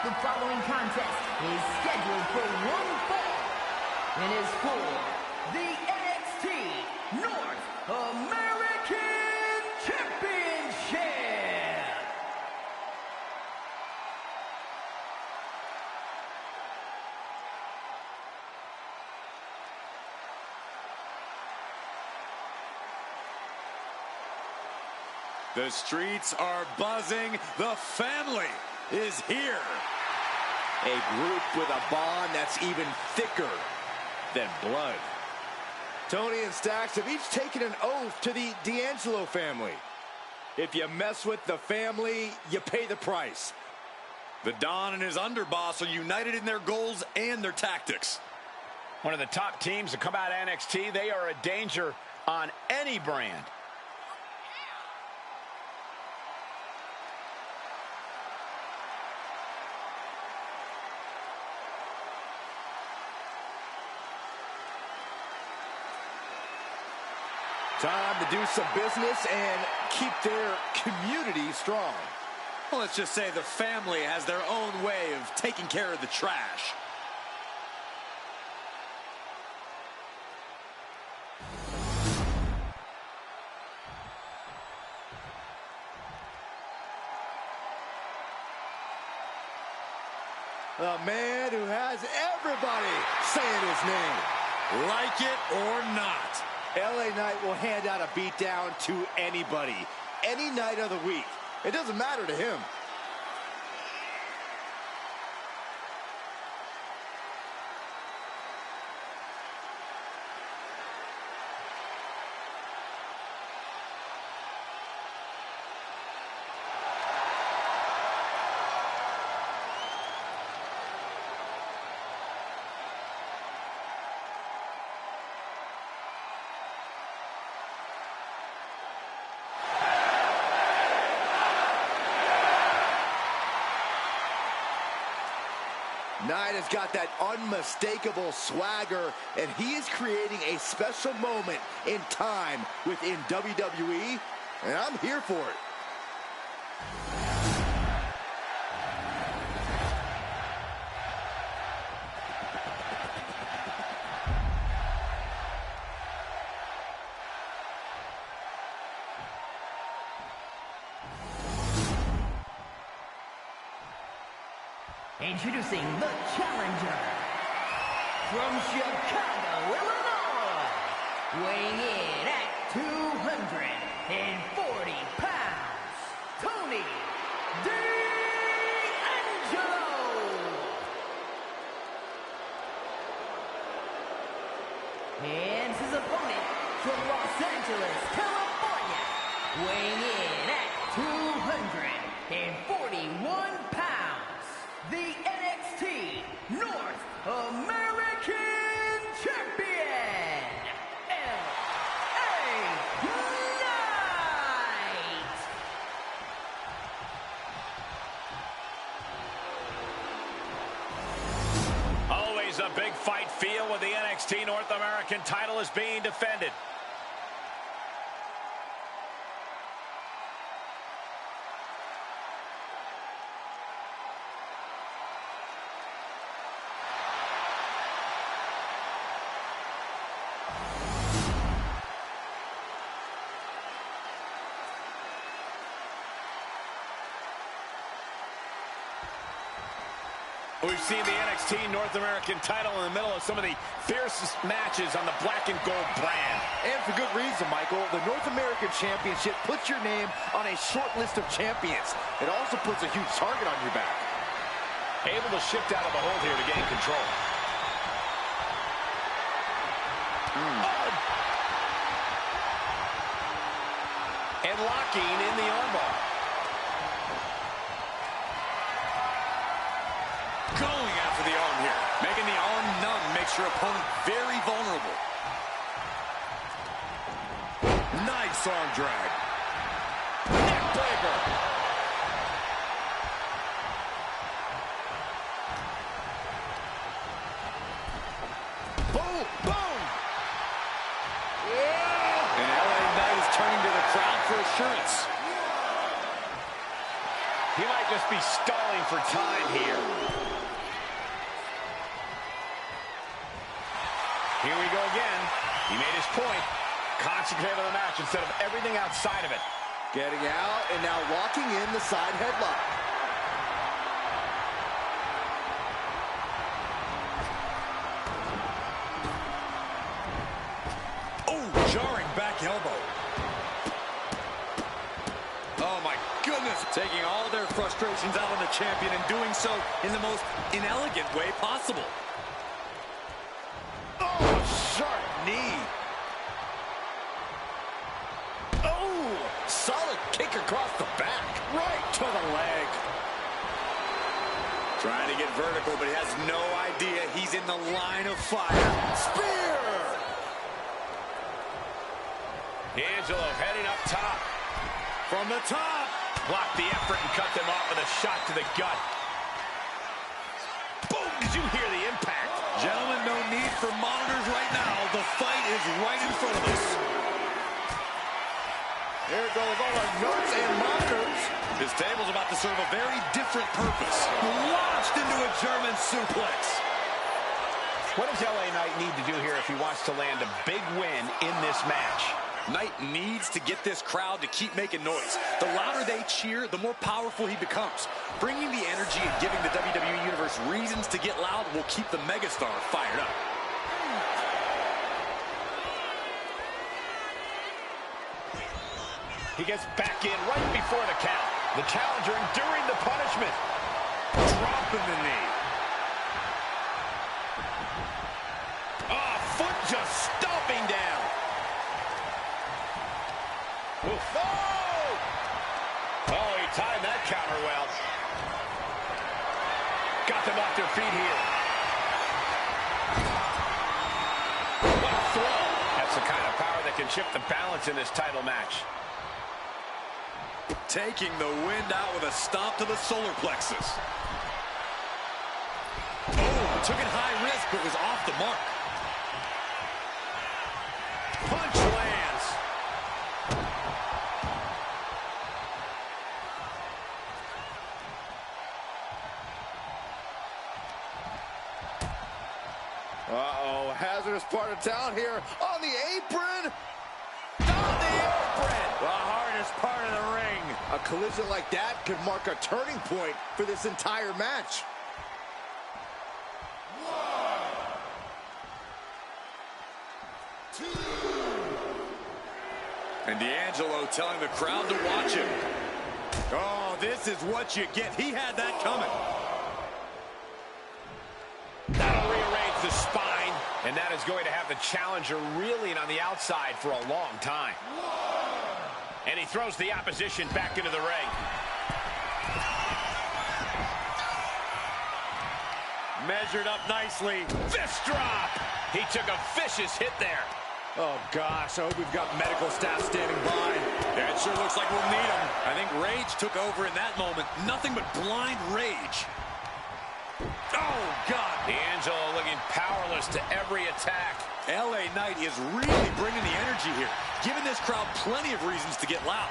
The following contest is scheduled for one fall and is for the NXT North American Championship. The streets are buzzing. The family is here. A group with a bond that's even thicker than blood. Tony and Stacks have each taken an oath to the D'Angelo family. If you mess with the family, you pay the price. The Don and his underboss are united in their goals and their tactics. One of the top teams to come out of NXT. They are a danger on any brand. Time to do some business and keep their community strong. Well, let's just say the family has their own way of taking care of the trash. The man who has everybody saying his name. Like it or not. LA Knight will hand out a beatdown to anybody, any night of the week. It doesn't matter to him. Knight has got that unmistakable swagger, and he is creating a special moment in time within WWE, and I'm here for it. Introducing the challenger from Chicago, Illinois, weighing in at 240 pounds, Tony D'Angelo. And his opponent from Los Angeles, California, weighing in at 241 pounds, the NXT North American Champion, LA Knight. Always a big fight feel when the NXT North American title is being defended. We've seen the NXT North American title in the middle of some of the fiercest matches on the black and gold brand. And for good reason, Michael. The North American Championship puts your name on a short list of champions. It also puts a huge target on your back. Able to shift out of the hold here to gain control. And locking in the armbar. Going after the arm here. Making the arm numb makes your opponent very vulnerable. Nice arm drag. Neck breaker. Boom! Boom! And LA Knight is turning to the crowd for assurance. He might just be stalling for time here. Here we go again. He made his point. Concentrate on the match instead of everything outside of it. Getting out and now locking in the side headlock. Oh, jarring back elbow. Oh, my goodness. Taking all their frustrations out on the champion and doing so in the most inelegant way possible. Sharp knee. Oh, solid kick across the back. Right to the leg. Trying to get vertical, but he has no idea he's in the line of fire. Spear! D'Angelo heading up top. From the top. Blocked the effort and cut them off with a shot to the gut. Boom! Did you hear the impact? Gentlemen, no need for monitors right now. The fight is right in front of us. There goes all our notes and monitors. This table's about to serve a very different purpose. Launched into a German suplex. What does LA Knight need to do here if he wants to land a big win in this match? Knight needs to get this crowd to keep making noise. The louder they cheer, the more powerful he becomes. Bringing the energy and giving the WWE Universe reasons to get loud will keep the megastar fired up. He gets back in right before the count. The challenger enduring the punishment. Dropping the knee. Oh, foot just stomping down. Oof. Oh! Oh, he timed that counter well. Got them off their feet here. What a throw. That's the kind of power that can shift the balance in this title match. Taking the wind out with a stomp to the solar plexus. Oh, took it high risk, but was off the mark. Punch lands. Uh-oh, hazardous part of town here on the apron. On the apron. The hardest part of the ring. A collision like that could mark a turning point for this entire match. And D'Angelo telling the crowd to watch him. Oh, this is what you get. He had that coming. That'll rearrange the spine, and that is going to have the challenger reeling on the outside for a long time. And he throws the opposition back into the ring. Measured up nicely. Fist drop! He took a vicious hit there. Oh, gosh, I hope we've got medical staff standing by. Yeah, it sure looks like we'll need them. I think rage took over in that moment. Nothing but blind rage. Oh, God. D'Angelo looking powerless to every attack. LA Knight is really bringing the energy here, giving this crowd plenty of reasons to get loud.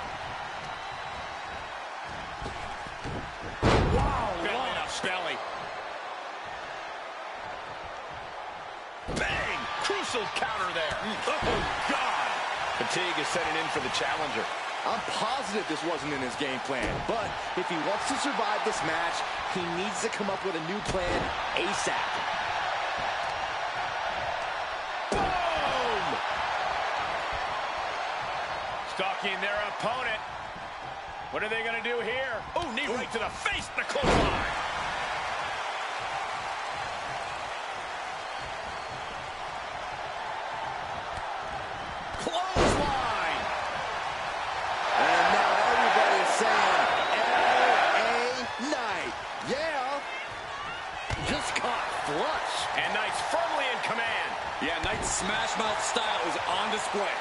Wow, Belly to belly. Bang! Crucial counter there. Oh, God. Fatigue is setting in for the challenger. I'm positive this wasn't in his game plan, but if he wants to survive this match, he needs to come up with a new plan ASAP. Boom! Stalking their opponent. What are they going to do here? Oh, knee right to the face, the clothesline. Clothesline! And now everybody is saying, L.A. Knight. Yeah. Just caught flush. And Knight's firmly in command. Yeah, Knight's smash mouth style is on display.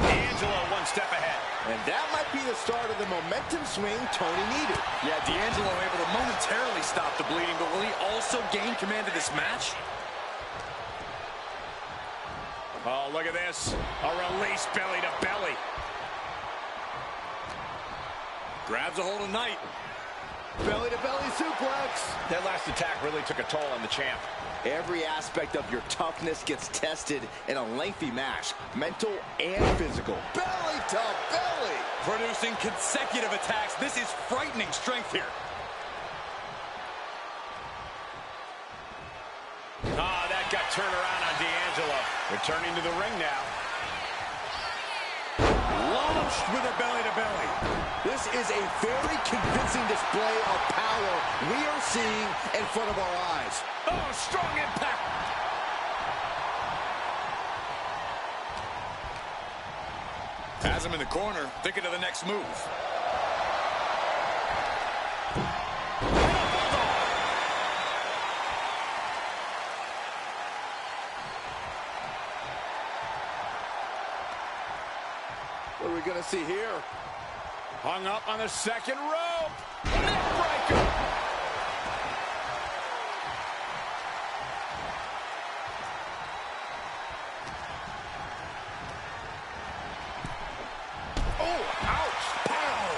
D'Angelo one step ahead. And that might be the start of the momentum swing Tony needed. Yeah, D'Angelo able to momentarily stop the bleeding, but will he also gain command of this match? Oh, look at this. A release belly to belly. Grabs a hold of Knight. Belly-to-belly suplex. That last attack really took a toll on the champ. Every aspect of your toughness gets tested in a lengthy match, mental and physical. Belly to belly. Producing consecutive attacks. This is frightening strength here. Ah, that got turned around on D'Angelo. Returning to the ring now. Launched with a belly-to-belly. This is a very convincing display of power we are seeing in front of our eyes. Oh, strong impact. Has him in the corner, thinking of the next move. What are we going to see here? Hung up on the second rope. Neckbreaker. Oh, ouch. Pow.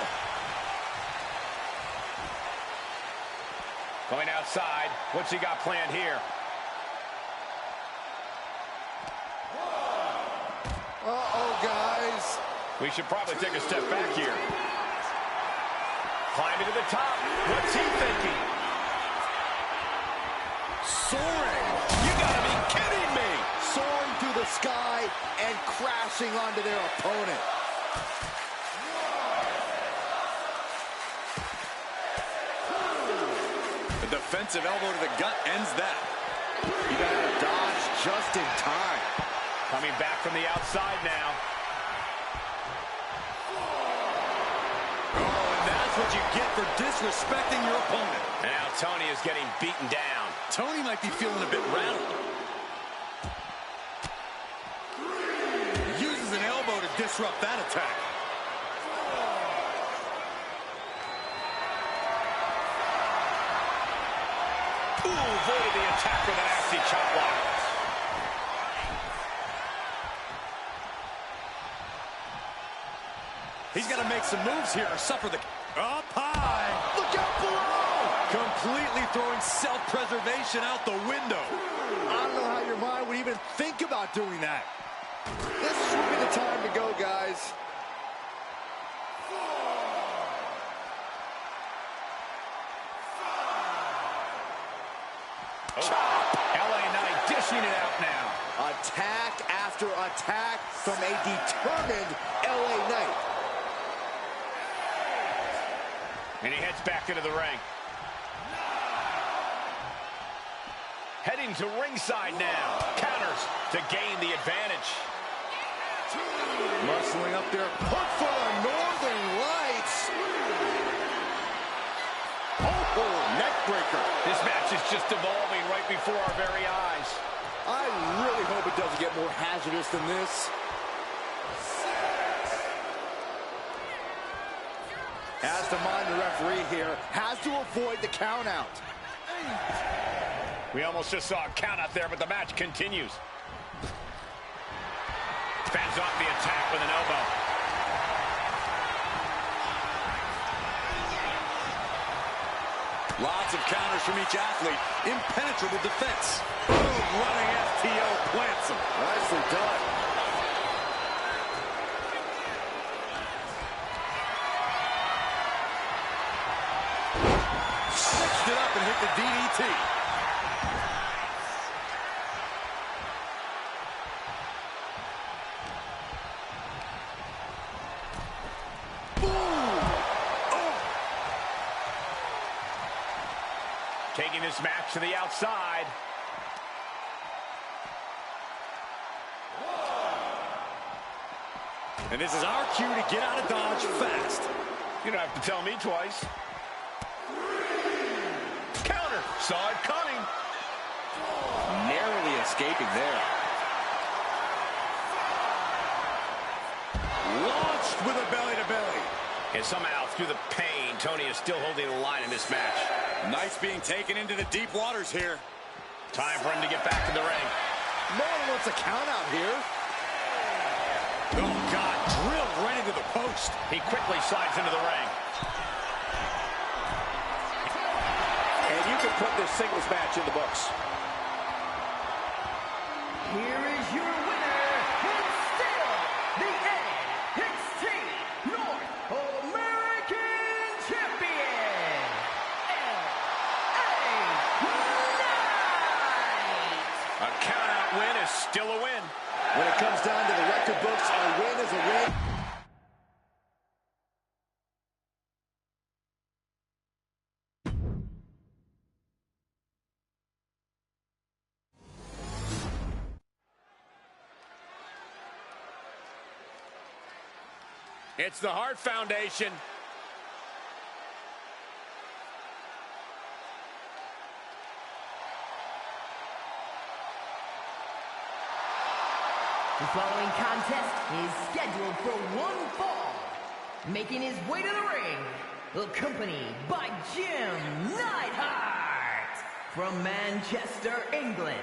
Going outside. What's he got planned here? Uh-oh, guys. We should probably take a step back here. Climbing to the top. What's he thinking? Soaring. You gotta be kidding me. Soaring through the sky and crashing onto their opponent. The defensive elbow to the gut ends that. You gotta dodge just in time. Coming back from the outside now. What you get for disrespecting your opponent. And now Tony is getting beaten down. Tony might be feeling a bit rattled. Uses an elbow to disrupt that attack. Ooh, avoided the attack with a nasty chop block. He's got to make some moves here or suffer the... Up high. Look out below. Completely throwing self-preservation out the window. I don't know how your mind would even think about doing that. This would be the time to go, guys. LA Knight dishing it out now. Attack after attack from a determined LA Knight. And he heads back into the ring. Heading to ringside now. Counters to gain the advantage. Muscling up there. Put for the Northern Lights. Oh, neck breaker. This match is just evolving right before our very eyes. I really hope it doesn't get more hazardous than this. Has to mind the referee here. Has to avoid the count out. We almost just saw a count out there, but the match continues. Fends off the attack with an elbow. Lots of counters from each athlete. Impenetrable defense. Boom, running FTO plants him. Nicely done. Mixed it up and hit the DDT. Taking this match to the outside. And this is our cue to get out of Dodge fast. You don't have to tell me twice. Counter. Saw it coming. Narrowly escaping there. Launched with a belly-to-belly. And somehow, through the pain, Tony is still holding the line in this match. Knight's being taken into the deep waters here. Time for him to get back in the ring. No one wants a count out here. Oh, God, drilled right into the post. He quickly slides into the ring. And you can put this singles match in the books. Here is your winner, and still the NXT North American Champion, LA Knight. A count-out win is still a win. When it comes down to the record books, a win is a win. It's the Hart Foundation. The following contest is scheduled for one fall. Making his way to the ring, accompanied by Jim Neidhart from Manchester, England,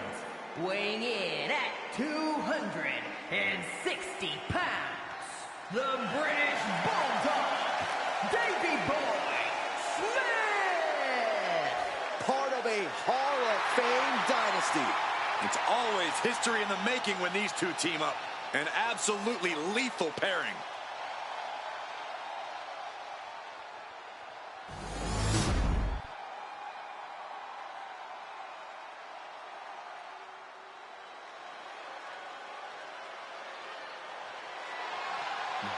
weighing in at 260 pounds, the British Bulldog, Davey Boy Smith! Part of a Hall of Fame dynasty. It's always history in the making when these two team up. An absolutely lethal pairing.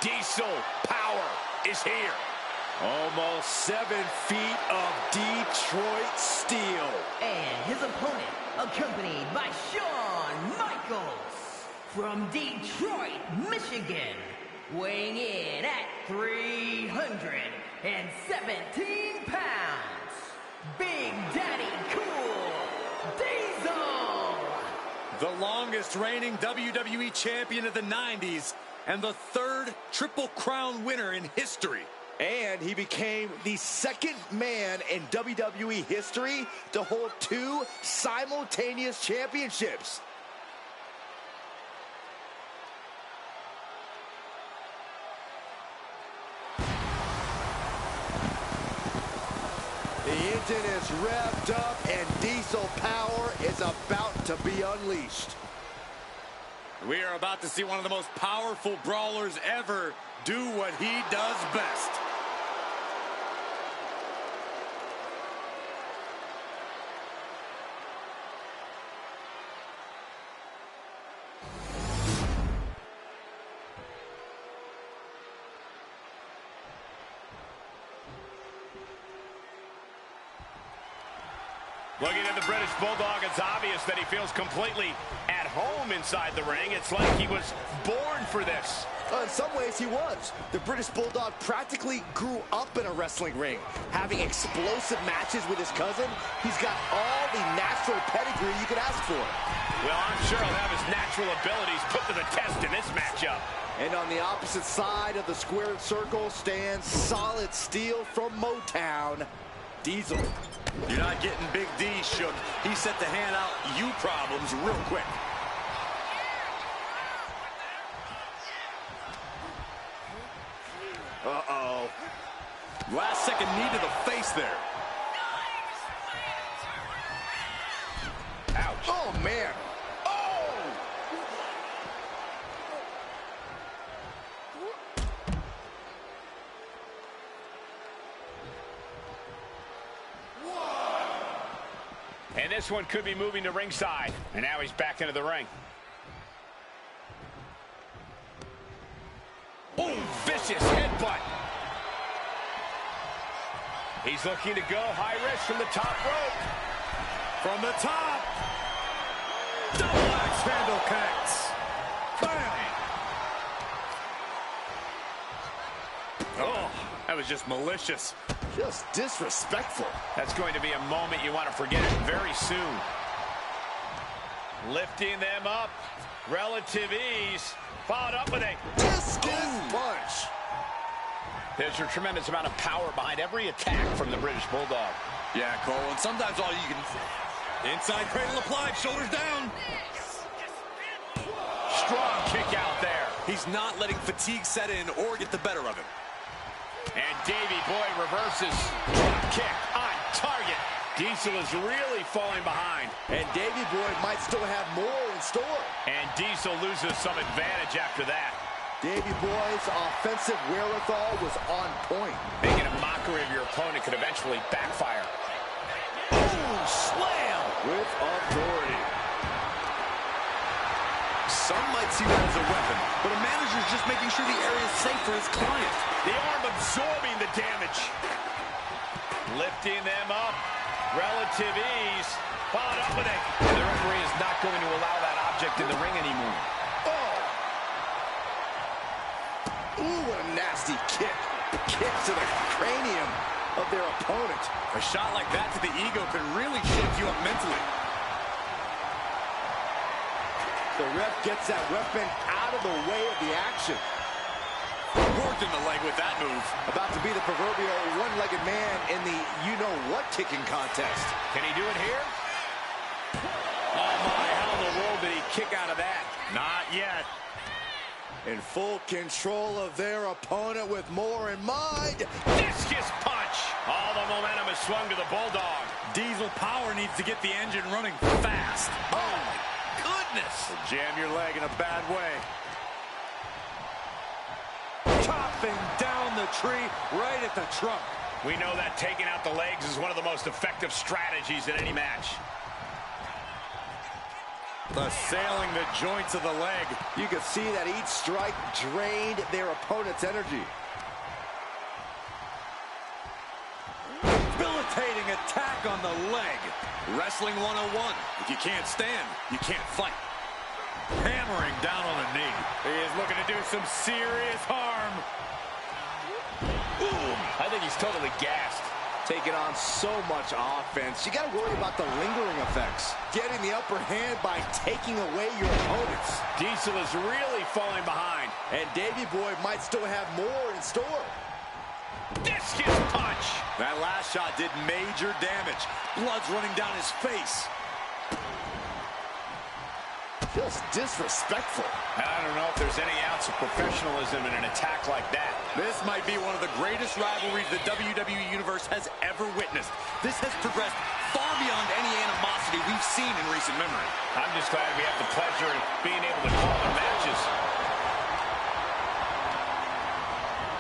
Diesel power is here. Almost 7 feet of Detroit steel. And his opponent, accompanied by Shawn Michaels from Detroit, Michigan, weighing in at 317 pounds, Big Daddy Cool Diesel. The longest reigning WWE champion of the 90s and the third Triple Crown winner in history. And he became the second man in WWE history to hold 2 simultaneous championships. The engine is revved up and diesel power is about to be unleashed. We are about to see one of the most powerful brawlers ever do what he does best. Looking at the British Bulldog, it's obvious that he feels completely at home inside the ring. It's like he was born for this. In some ways, he was. The British Bulldog practically grew up in a wrestling ring. Having explosive matches with his cousin, he's got all the natural pedigree you could ask for. Well, I'm sure he'll have his natural abilities put to the test in this matchup. And on the opposite side of the squared circle stands solid steel from Motown, Diesel. You're not getting Big D shook. He set to hand out you problems real quick. Uh-oh. Last second knee to the face there. Ouch. Oh, man. Oh! And this one could be moving to ringside. And now he's back into the ring. Oh, vicious headbutt. He's looking to go high risk from the top rope. From the top. Double axe handle connects. Bam. Oh, that was just malicious. Just disrespectful. That's going to be a moment you want to forget very soon. Lifting them up. Relative ease. Followed up with a Discus punch. There's a tremendous amount of power behind every attack from the British Bulldog. Yeah, Cole, and sometimes all you can... Inside cradle applied, shoulders down. Strong kick out there. He's not letting fatigue set in or get the better of him. And Davey Boy reverses. Drop kick on target. Diesel is really falling behind. And Davey Boy might still have more in store. And Diesel loses some advantage after that. Davey Boy's offensive wherewithal was on point. Making a mockery of your opponent could eventually backfire. Boom! Slam! With authority. Some might see that as a weapon, but a manager's just making sure the area is safe for his client. The arm absorbing the damage. Lifting them up. Relative ease. Followed up with a... The referee is not going to allow that object in the ring anymore. Ooh, what a nasty kick. Kick to the cranium of their opponent. A shot like that to the ego could really shake you up mentally. The ref gets that weapon out of the way of the action. Worked in the leg with that move. About to be the proverbial one-legged man in the you-know-what kicking contest. Can he do it here? Oh, my, how in the world did he kick out of that? Not yet. In full control of their opponent with more in mind. Discus punch. All the momentum is swung to the Bulldog. Diesel power needs to get the engine running fast. Oh, my goodness. Jam your leg in a bad way. Chopping down the tree right at the trunk. We know that taking out the legs is one of the most effective strategies in any match. Assailing the joints of the leg. You can see that each strike drained their opponent's energy. Debilitating attack on the leg. Wrestling 101. If you can't stand, you can't fight. Hammering down on the knee. He is looking to do some serious harm. Ooh, I think he's totally gassed. Taking on so much offense, you got to worry about the lingering effects. Getting the upper hand by taking away your opponents. Diesel is really falling behind. And Davey Boy might still have more in store. Discus punch. That last shot did major damage. Blood's running down his face. Feels disrespectful. I don't know if there's any ounce of professionalism in an attack like that. This might be one of the greatest rivalries the WWE Universe has ever witnessed. This has progressed far beyond any animosity we've seen in recent memory. I'm just glad we have the pleasure of being able to call the matches.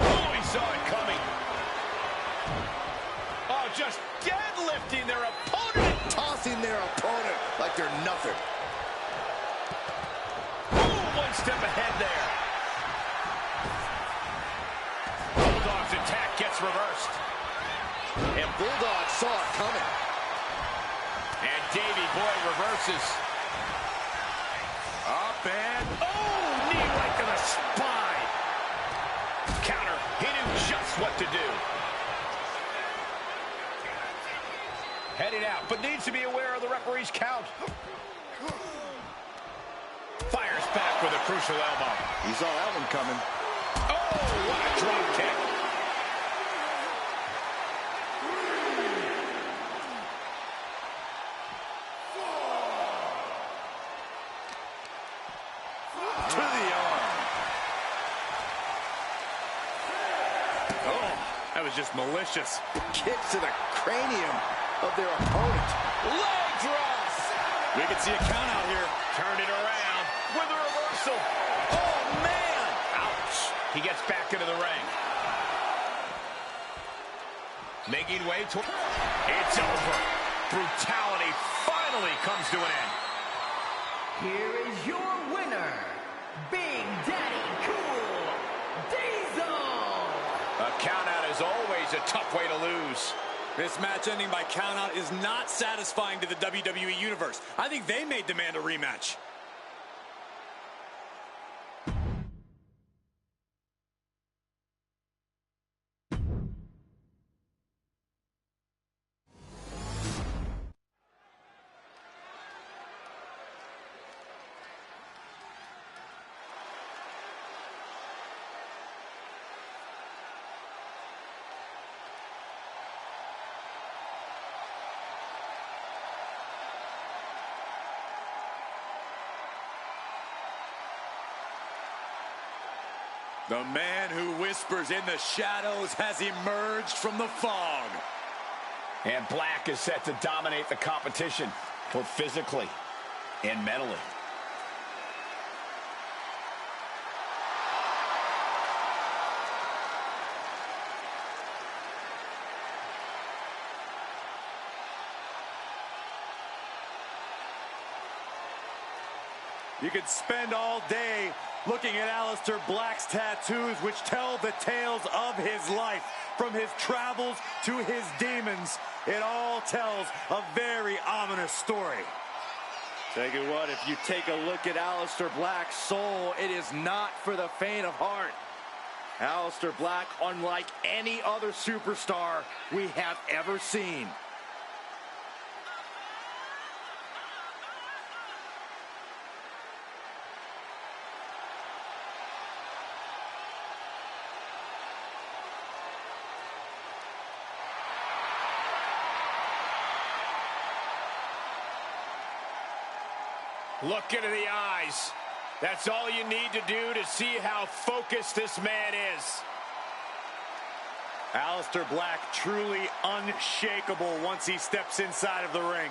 Oh, he saw it coming. Oh, just deadlifting their opponent. Tossing their opponent like they're nothing. One step ahead there. Bulldog's attack gets reversed. And Bulldog saw it coming. And Davey Boy reverses. Up and... oh, knee right to the spine. Counter. He knew just what to do. Heading out, but needs to be aware of the referee's count. Fires back with a crucial elbow. He saw that one coming. Oh, what a drop kick. To the arm. Oh, that was just malicious. Kick to the cranium of their opponent. Leg drops. We can see a count out here. Turned it around with a reversal. Oh, man. Ouch. He gets back into the ring. Making way to... it's over. Brutality finally comes to an end. Here is your winner, Big Daddy Cool Diesel. A countout is always a tough way to lose. This match ending by countout is not satisfying to the WWE Universe. I think they may demand a rematch. The man who whispers in the shadows has emerged from the fog. And Black is set to dominate the competition, both physically and mentally. You could spend all day looking at Aleister Black's tattoos, which tell the tales of his life. From his travels to his demons, it all tells a very ominous story. Tell you what, if you take a look at Aleister Black's soul, it is not for the faint of heart. Aleister Black, unlike any other superstar we have ever seen. Look into the eyes. That's all you need to do to see how focused this man is. Aleister Black truly unshakable once he steps inside of the ring.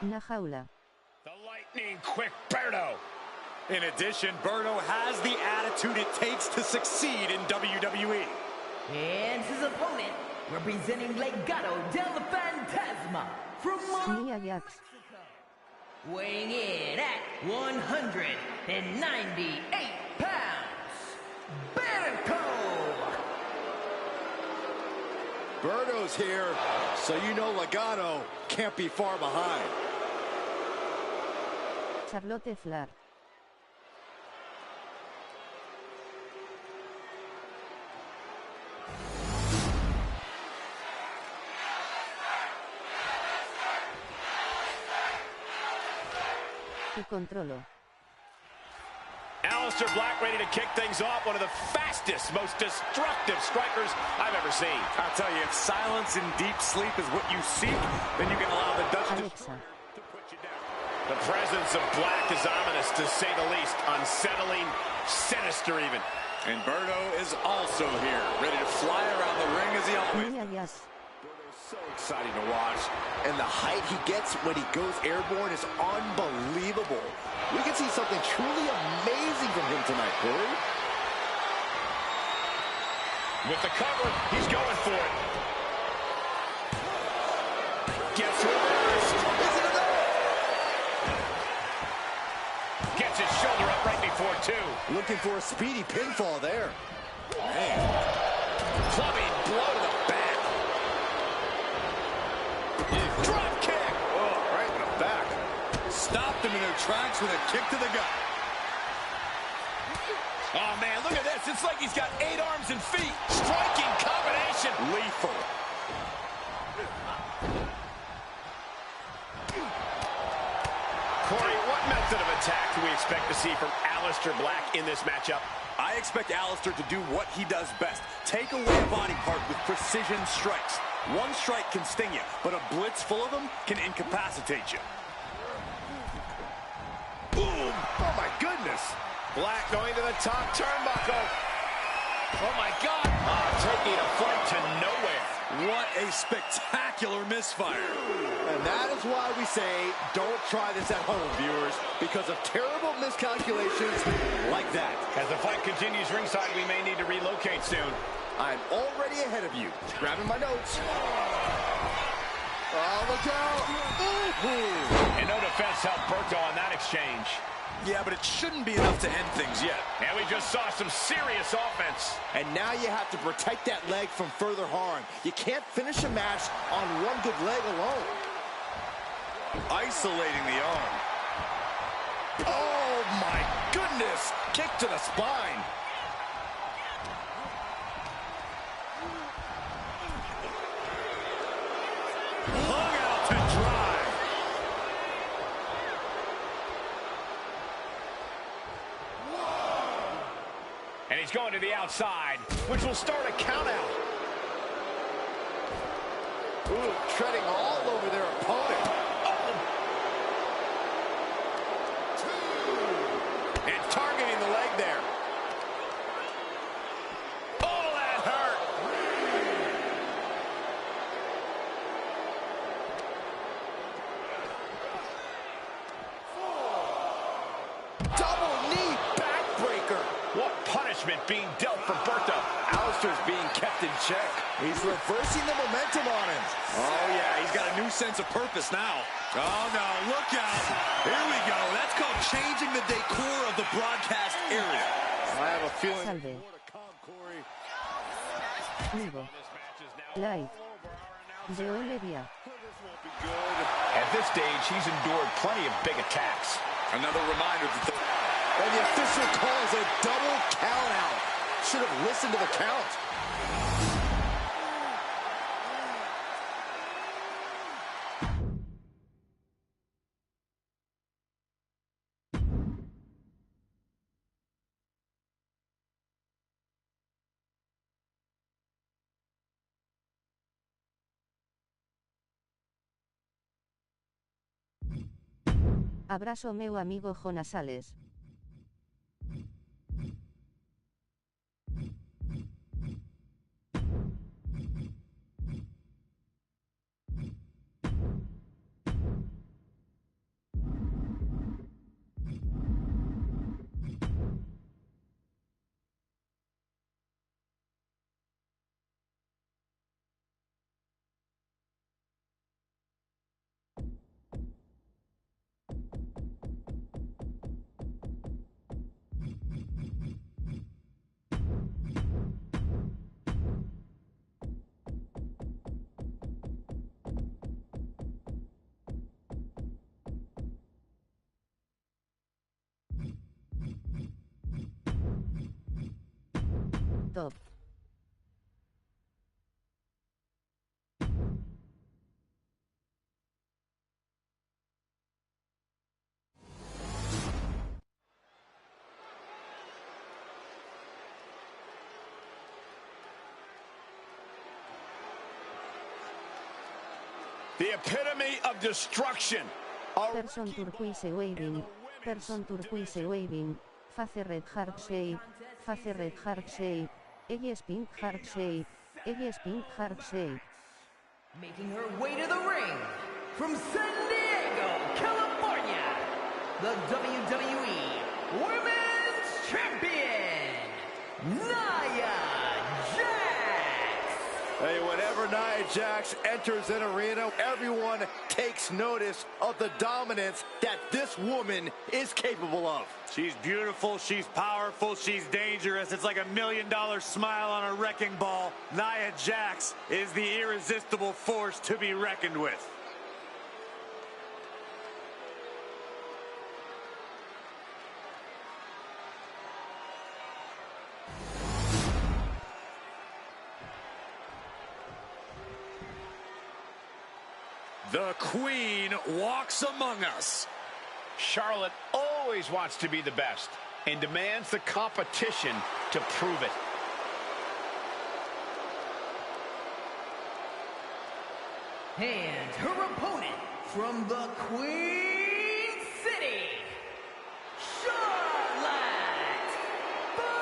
Una jaula. The lightning quick Berto. In addition, Berto has the attitude it takes to succeed in WWE. And his opponent, representing Legado del Fantasma from Nia Jax. weighing in at 198 pounds, Berto. Berto's here, so you know Legado can't be far behind. Charlotte Flair. Tu controlo. Aleister Black ready to kick things off. One of the fastest, most destructive strikers I've ever seen. I'll tell you, if silence and deep sleep is what you seek, then you can allow the Dutch Alexa. to put you down. The presence of Black is ominous, to say the least. Unsettling, sinister even. And Berto is also here, ready to fly around the ring as he always Nia Jax. So exciting to watch, and the height he gets when he goes airborne is unbelievable. We can see something truly amazing from him tonight, Corey. With the cover, he's going for it. Gets reversed. Is it enough? Gets his shoulder up right before two. Looking for a speedy pinfall there. Man. Clubbing blow to the back. Drop kick. Oh, right in the back. stopped them in their tracks with a kick to the gut. Oh, man, look at this. It's like he's got 8 arms and feet. Striking combination. Lethal. Corey, what method of attack do we expect to see from Aleister Black in this matchup? I expect Aleister to do what he does best. Take away a body part with precision strikes. One strike can sting you, but a blitz full of them can incapacitate you. Boom! Oh, my goodness. Black going to the top turnbuckle. Oh, my God. Oh, taking a flight to nowhere. What a spectacular misfire. And that is why we say don't try this at home, viewers, because of terrible miscalculations like that. As the fight continues ringside, we may need to relocate soon. I'm already ahead of you. Grabbing my notes. Oh, look out. Ooh. And no defense helped Berto on that exchange. Yeah, but it shouldn't be enough to end things yet. And we just saw some serious offense. And now you have to protect that leg from further harm. You can't finish a match on one good leg alone. Isolating the arm. Oh, my goodness. Kick to the spine. Hung out to dry. And he's going to the outside, which will start a count out. Ooh, treading all over their opponent. And targeting the leg there. Oh, that hurt. Double knee backbreaker. What punishment being dealt for Berto. Aleister's being kept in check. He's reversing the momentum on him. Oh, yeah, he's got a new sense of purpose now. Oh, no, look out. Here we go. That's called changing the decor of the broadcast area. I have a feeling Salve. more to come, Corey. Vivo. Live. De Oleria. This won't be good. At this stage, he's endured plenty of big attacks. Another reminder that and the official calls a double count out. Should have listened to the count. Abrazo meu amigo Jonasales. Top. The epitome of destruction. Person turquoise waving. Person turquoise waving. Face red heart shape. Face red heart shape. Ella is pink heart shape. Ella is pink heart shape. Making her way to the ring, from San Diego, California, the WWE Women's Champion, Nia Jax! Hey, whenever Nia Jax enters an arena, everyone takes notice of the dominance that this woman is capable of. she's beautiful, she's powerful, she's dangerous. It's like $1 million smile on a wrecking ball. Nia Jax is the irresistible force to be reckoned with. The Queen walks among us. Charlotte always wants to be the best and demands the competition to prove it. And her opponent from the Queen City, Charlotte Flair!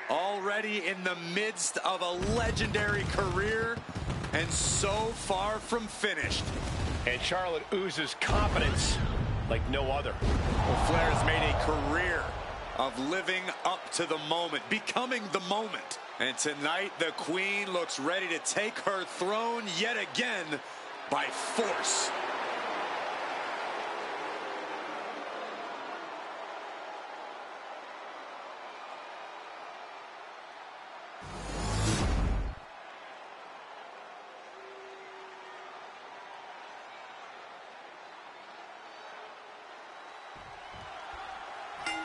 Already in the midst of a legendary career and so far from finished. And Charlotte oozes confidence like no other. Well, Flair has made a career of living up to the moment, becoming the moment. And tonight, the Queen looks ready to take her throne yet again by force.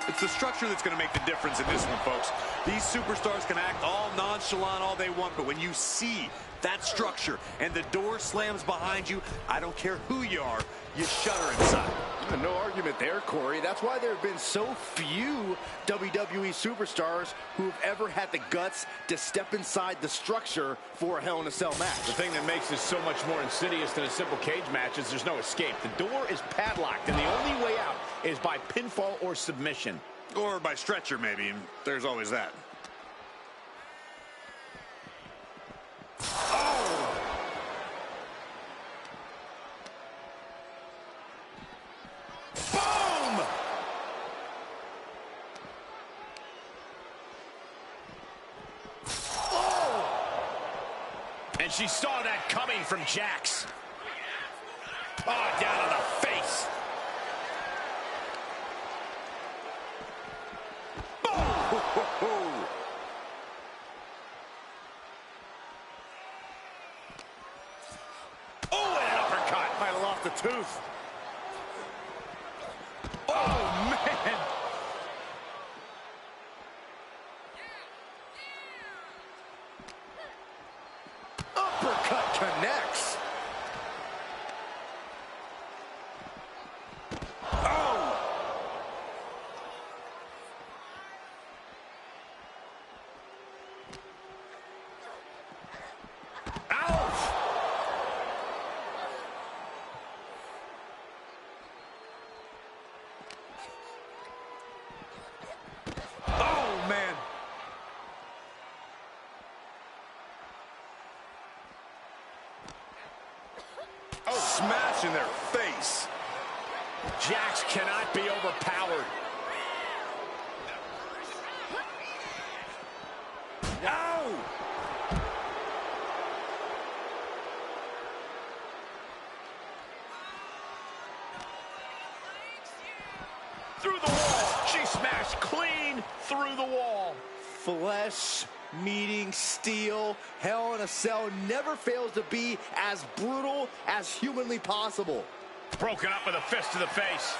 It's the structure that's going to make the difference in this one, folks. These superstars can act all nonchalant all they want, but when you see that structure and the door slams behind you, I don't care who you are, you shudder inside. No argument there, Corey. That's why there have been so few WWE superstars who have ever had the guts to step inside the structure for a Hell in a Cell match. The thing that makes this so much more insidious than a simple cage match is there's no escape. The door is padlocked, and the only way out is by pinfall or submission. Or by stretcher, maybe. There's always that. Boom! And she saw that coming from Jax. Oh, down on the face. the tooth. Oh, man. Uppercut connects. Smash in their face. Jax cannot be overpowered. No! Through the wall. She smashed clean through the wall. Flesh meeting steel. Hell in a Cell never fails to be as brutal as humanly possible. Broken up with a fist to the face.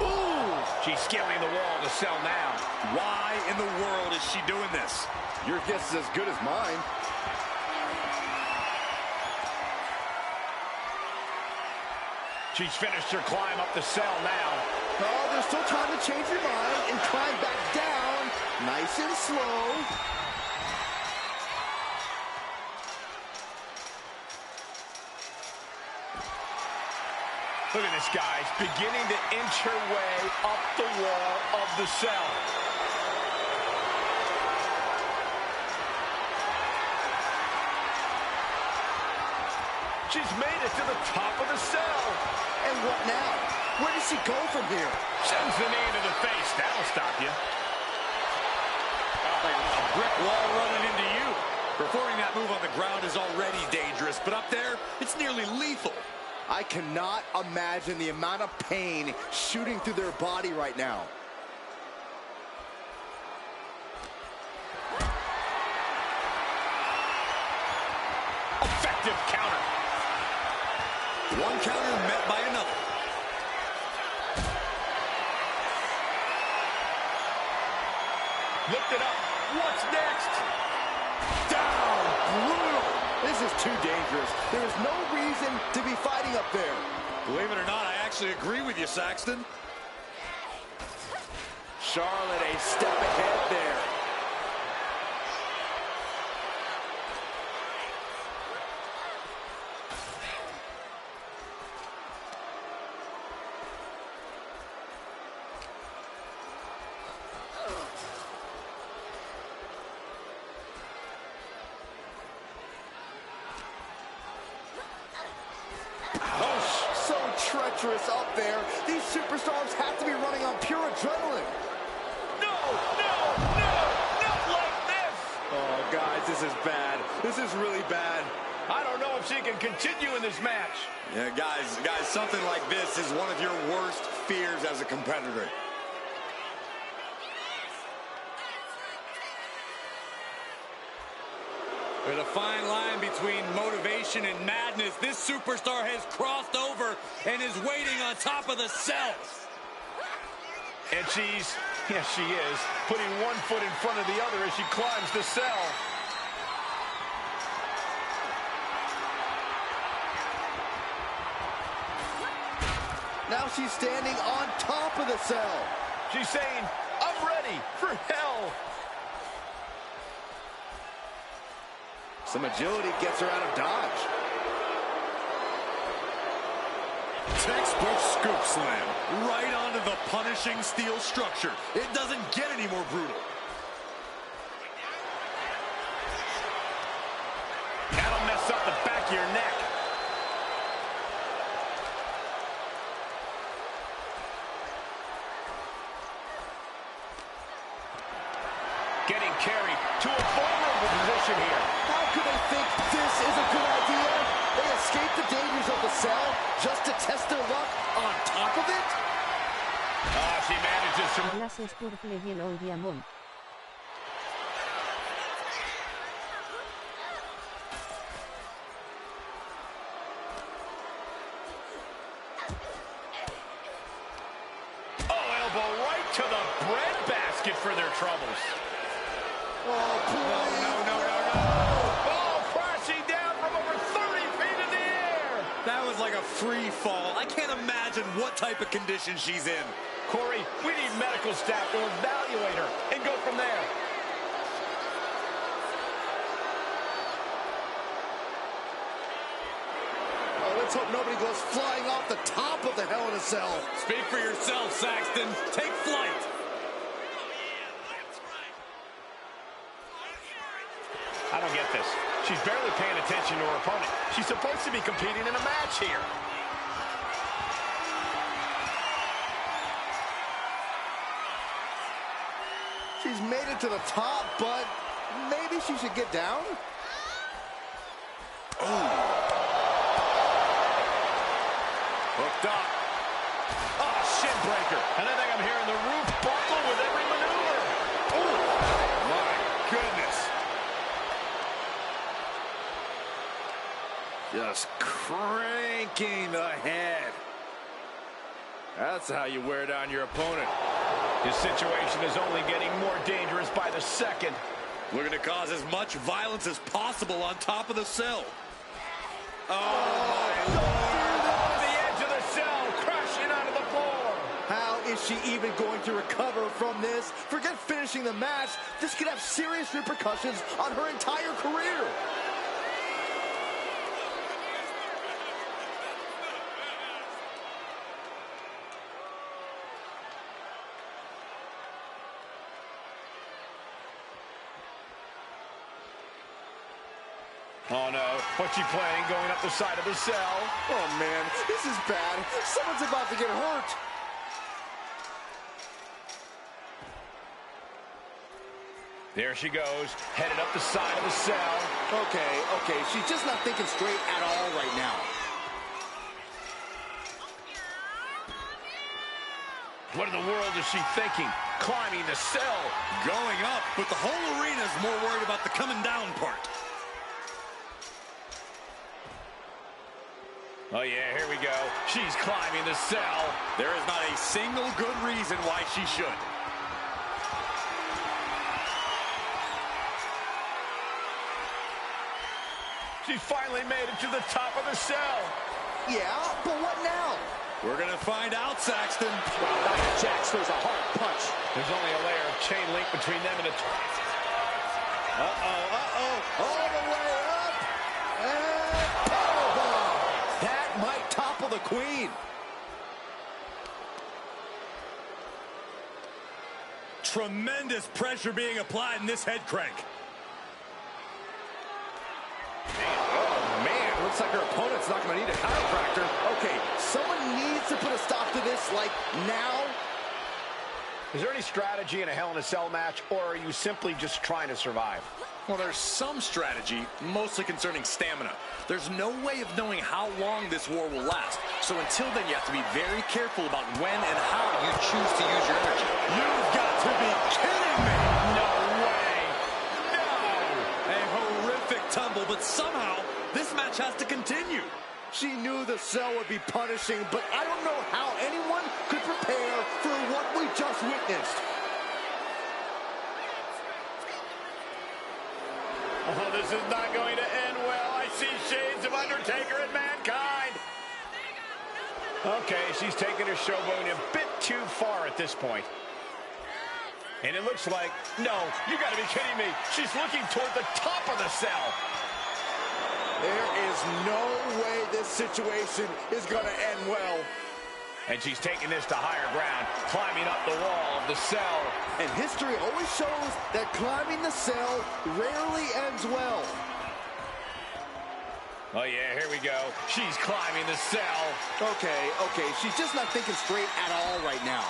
Ooh! She's scaling the wall to Cell now. Why in the world is she doing this? Your guess is as good as mine. She's finished her climb up the Cell now. Oh, there's still time to change your mind and climb back down. Nice and slow. Look at this, guys. Beginning to inch her way up the wall of the Cell. She's made it to the top of the Cell. And what now? Where does she go from here? Sends the knee into the face. That'll stop you. Like a brick wall running into you. Performing that move on the ground is already dangerous, but up there, it's nearly lethal. I cannot imagine the amount of pain shooting through their body right now. Effective counter. One counter met by another. Lift it up. What's next? Down. Brutal. This is too dangerous. There is no reason to be fighting up there. Believe it or not, I actually agree with you, Saxton. Charlotte a step ahead there. Treacherous up there. These superstars have to be running on pure adrenaline. No, no, no, not like this. Oh, guys, this is bad. This is really bad. I don't know if she can continue in this match. Yeah, guys, something like this is one of your worst fears as a competitor. There's a fine line between motivation and madness. This superstar has crossed over and is waiting on top of the Cell. And she's, yes, she is, putting one foot in front of the other as she climbs the Cell. Now she's standing on top of the Cell. She's saying, I'm ready for hell. Some agility gets her out of dodge. Textbook scoop slam. Right onto the punishing steel structure. It doesn't get any more brutal. That'll mess up the back of your neck. Getting carried to a vulnerable position here. How could they think this is a good idea? They escape the dangers of the Cell just to test their luck on top of it? She manages to... Glasses purple yellow diamond. elbow right to the breadbasket for their troubles. Oh, please. No. Oh, crashing down from over 30 feet in the air. That was like a free fall. I can't imagine what type of condition she's in. Corey, we need medical staff to evaluate her and go from there. Let's hope nobody goes flying off the top of the Hell in a Cell. Speak for yourself, Saxton. Take flight. I don't get this. She's barely paying attention to her opponent. She's supposed to be competing in a match here. She's made it to the top, but maybe she should get down? Hooked up. Oh, shin breaker. And I think I'm hearing the roof buckle with every maneuver. Oh, my goodness. Just cranking the head. That's how you wear down your opponent. His situation is only getting more dangerous by the second. Looking to cause as much violence as possible on top of the cell. Oh, my Lord. The edge of the cell, crashing onto the floor. How is she even going to recover from this? Forget finishing the match. This could have serious repercussions on her entire career. Oh, no. What's she planning going up the side of the cell? Oh, man, this is bad. Someone's about to get hurt. There she goes, headed up the side of the cell. Okay, she's just not thinking straight at all right now. What in the world is she thinking? Climbing the cell. Going up, but the whole arena is more worried about the coming down part. Oh, yeah, here we go. She's climbing the cell. There is not a single good reason why she should. She's finally made it to the top of the cell. Yeah, but what now? We're going to find out, Saxton. Wow, Jax throws a hard punch. There's only a layer of chain link between them and the... All the way up. And powerbomb. That might topple the queen. Tremendous pressure being applied in this head crank. Looks like her opponent's not going to need a chiropractor. Okay, someone needs to put a stop to this, like, now. Is there any strategy in a Hell in a Cell match, or are you simply just trying to survive? Well, there's some strategy, mostly concerning stamina. There's no way of knowing how long this war will last. So until then, you have to be very careful about when and how you choose to use your energy. You've got to be kidding me. No way. No. A horrific tumble, but somehow this match has to continue. She knew the cell would be punishing, but I don't know how anyone could prepare for what we just witnessed. Oh, this is not going to end well. I see shades of Undertaker and Mankind. Okay, she's taking her showboating a bit too far at this point. And it looks like, no, you gotta be kidding me. She's looking toward the top of the cell. There is no way this situation is going to end well. And she's taking this to higher ground, climbing up the wall of the cell. And history always shows that climbing the cell rarely ends well. Oh, yeah, here we go. She's climbing the cell. Okay, she's just not thinking straight at all right now.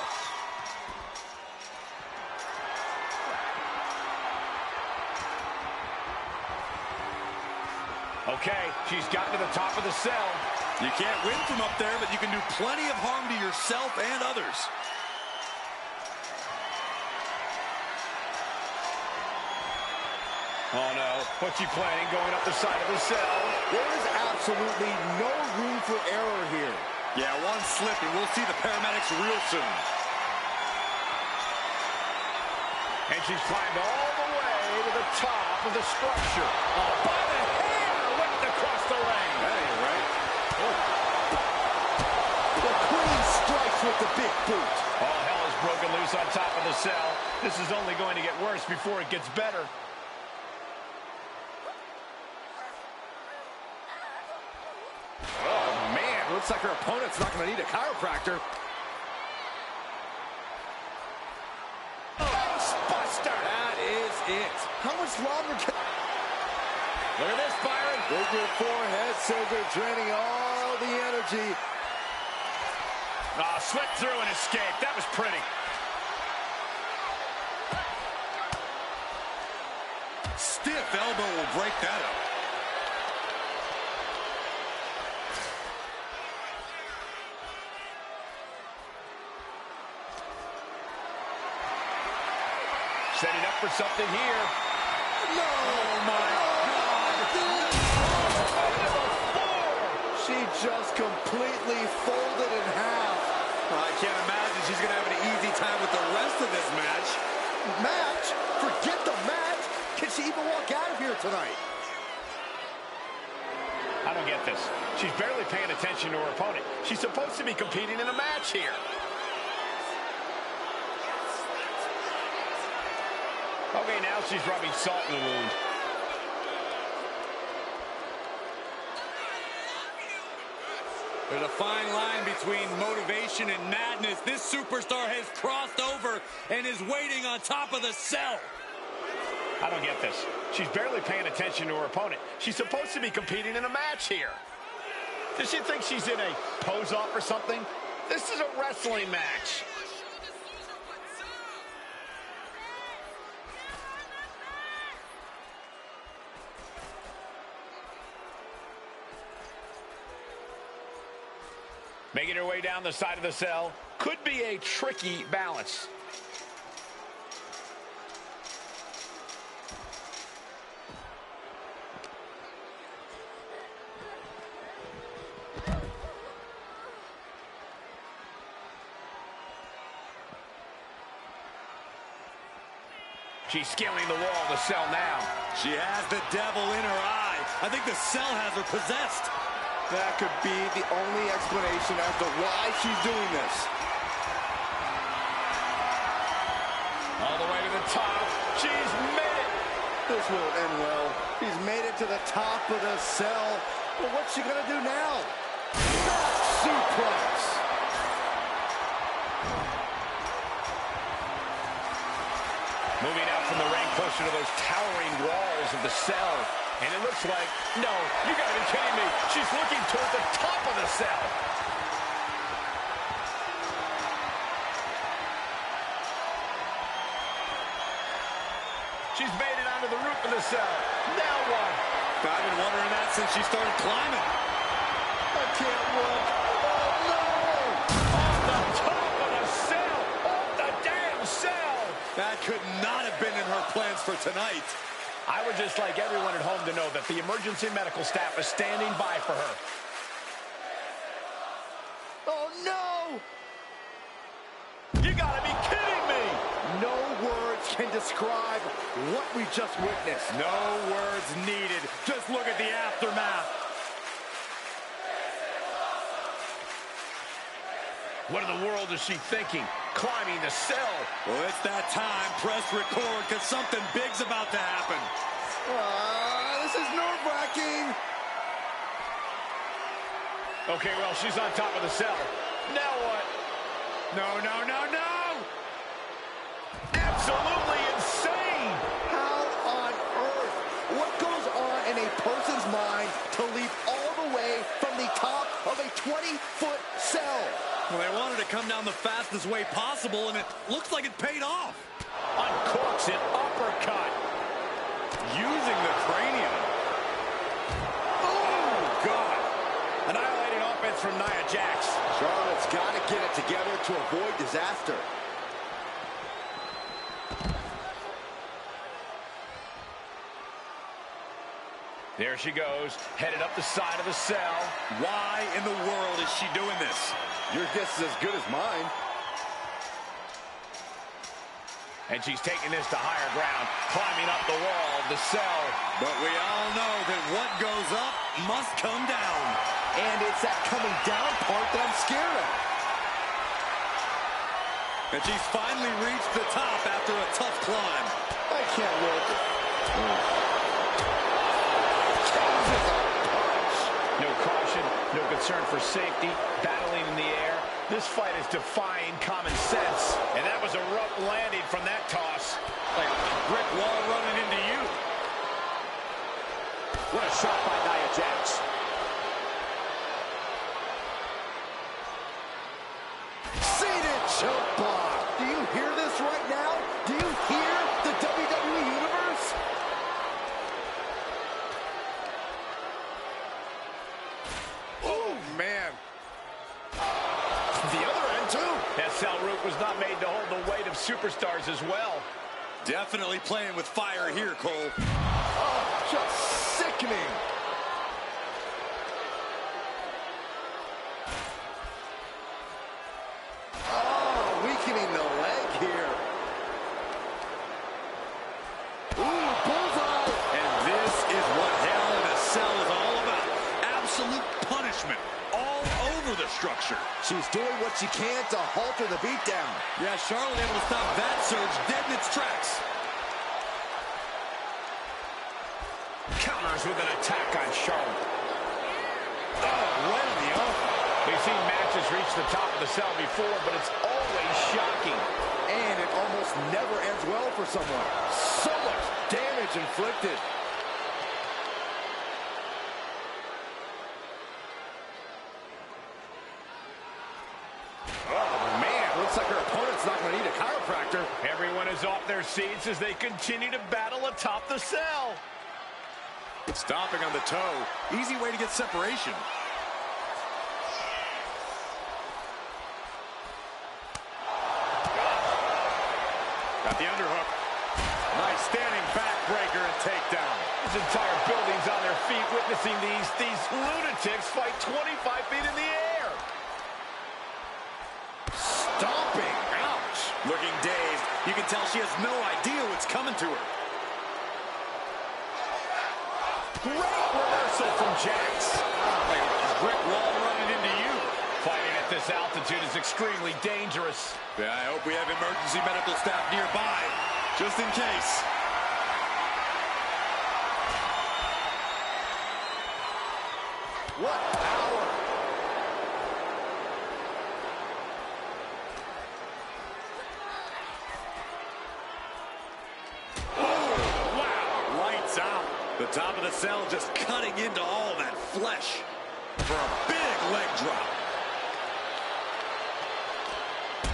Okay, she's gotten to the top of the cell. You can't win from up there, but you can do plenty of harm to yourself and others. Oh, no. What's she planning going up the side of the cell? There is absolutely no room for error here. Yeah, one slip and we'll see the paramedics real soon. And she's climbed all the way to the top of the structure. Oh, by the hair, whipped across the ring. That ain't right. Oh. The Queen strikes with the big boot. All hell is broken loose on top of the cell. This is only going to get worse before it gets better. Oh, man. Looks like her opponent's not going to need a chiropractor. Buster! That is it. How much longer can... Look at this, Byron. Figure four head scissors draining all the energy. Oh, slipped through and escaped. That was pretty. Stiff elbow will break that up. Setting up for something here. No! Oh, my God. She just completely folded in half. I can't imagine she's going to have an easy time with the rest of this match. Match? Forget the match. Can she even walk out of here tonight? I don't get this. She's barely paying attention to her opponent. She's supposed to be competing in a match here. Okay, now she's rubbing salt in the wound. There's a fine line between motivation and madness. This superstar has crossed over and is waiting on top of the cell. I don't get this. She's barely paying attention to her opponent. She's supposed to be competing in a match here. Does she think she's in a pose-off or something? This is a wrestling match. Making her way down the side of the cell. Could be a tricky balance. She's scaling the wall of the cell now. She has the devil in her eye. I think the cell has her possessed. That could be the only explanation as to why she's doing this. All the way to the top. She's made it. This won't end well. She's made it to the top of the cell. But what's she gonna do now? Back suplex. Moving out from the ring closer to those towering walls of the cell. And it looks like, no, you gotta be kidding me. She's looking toward the top of the cell. She's made it onto the roof of the cell. Now what? I've been wondering that since she started climbing. I can't look. Oh, no! On the top of the cell. Off the damn cell. That could not have been in her plans for tonight. I would just like everyone at home to know that the emergency medical staff is standing by for her. Oh, no! You gotta be kidding me! No words can describe what we just witnessed. No words needed. Just look at the aftermath. What in the world is she thinking? Climbing the cell. Well, it's that time. Press record, because something big's about to happen. This is nerve-wracking. Okay, well, she's on top of the cell. Now what? No, no, no, no! Absolutely insane! How on earth? What goes on in a person's mind to leap all the way from the top of a 20-foot cell? Well, they wanted to come down the fastest way possible, and it looks like it paid off. Uncorks an uppercut. Using the cranium. Oh, God. Annihilating offense from Nia Jax. Charlotte's got to get it together to avoid disaster. There she goes, headed up the side of the cell. Why in the world is she doing this? Your guess is as good as mine. And she's taking this to higher ground, climbing up the wall of the cell. But we all know that what goes up must come down. And it's that coming down part that I'm scared of. And she's finally reached the top after a tough climb. I can't look. No caution, no concern for safety, battling in the air. This fight is defying common sense. And that was a rough landing from that toss. Like a brick wall running into you. What a shot by Nia Jax. Seated choke block. Do you hear this right now? Do you hear the WWE Universe? Oh, man. The other end, too. That cell route was not made to hold the weight of superstars as well. Definitely playing with fire here, Cole. Oh, just sickening. Oh, weakening the leg here. Ooh, bullseye. And this is what Hell in a Cell is all about. Absolute punishment all over the structure. She's doing what she can to halter the beatdown. Yeah, Charlotte able to stop that surge dead in its tracks. Counters with an attack on Charlotte. Oh, right on the arm. We've seen matches reach the top of the cell before, but it's always shocking. And it almost never ends well for someone. So much damage inflicted. Oh, man. Looks like her opponent's not going to need a chiropractor. Everyone is off their seats as they continue to battle atop the cell. Stomping on the toe. Easy way to get separation. Got the underhook. Nice standing backbreaker and takedown. This entire building's on their feet witnessing these lunatics fight 25 feet in the air. Stomping. Ouch. Looking dazed. You can tell she has no idea what's coming to her. Great reversal from Jax. Like a brick wall running into you. Fighting at this altitude is extremely dangerous. Yeah, I hope we have emergency medical staff nearby, just in case. What power. Lights out. The top of the cell just cutting into all that flesh for a big leg drop.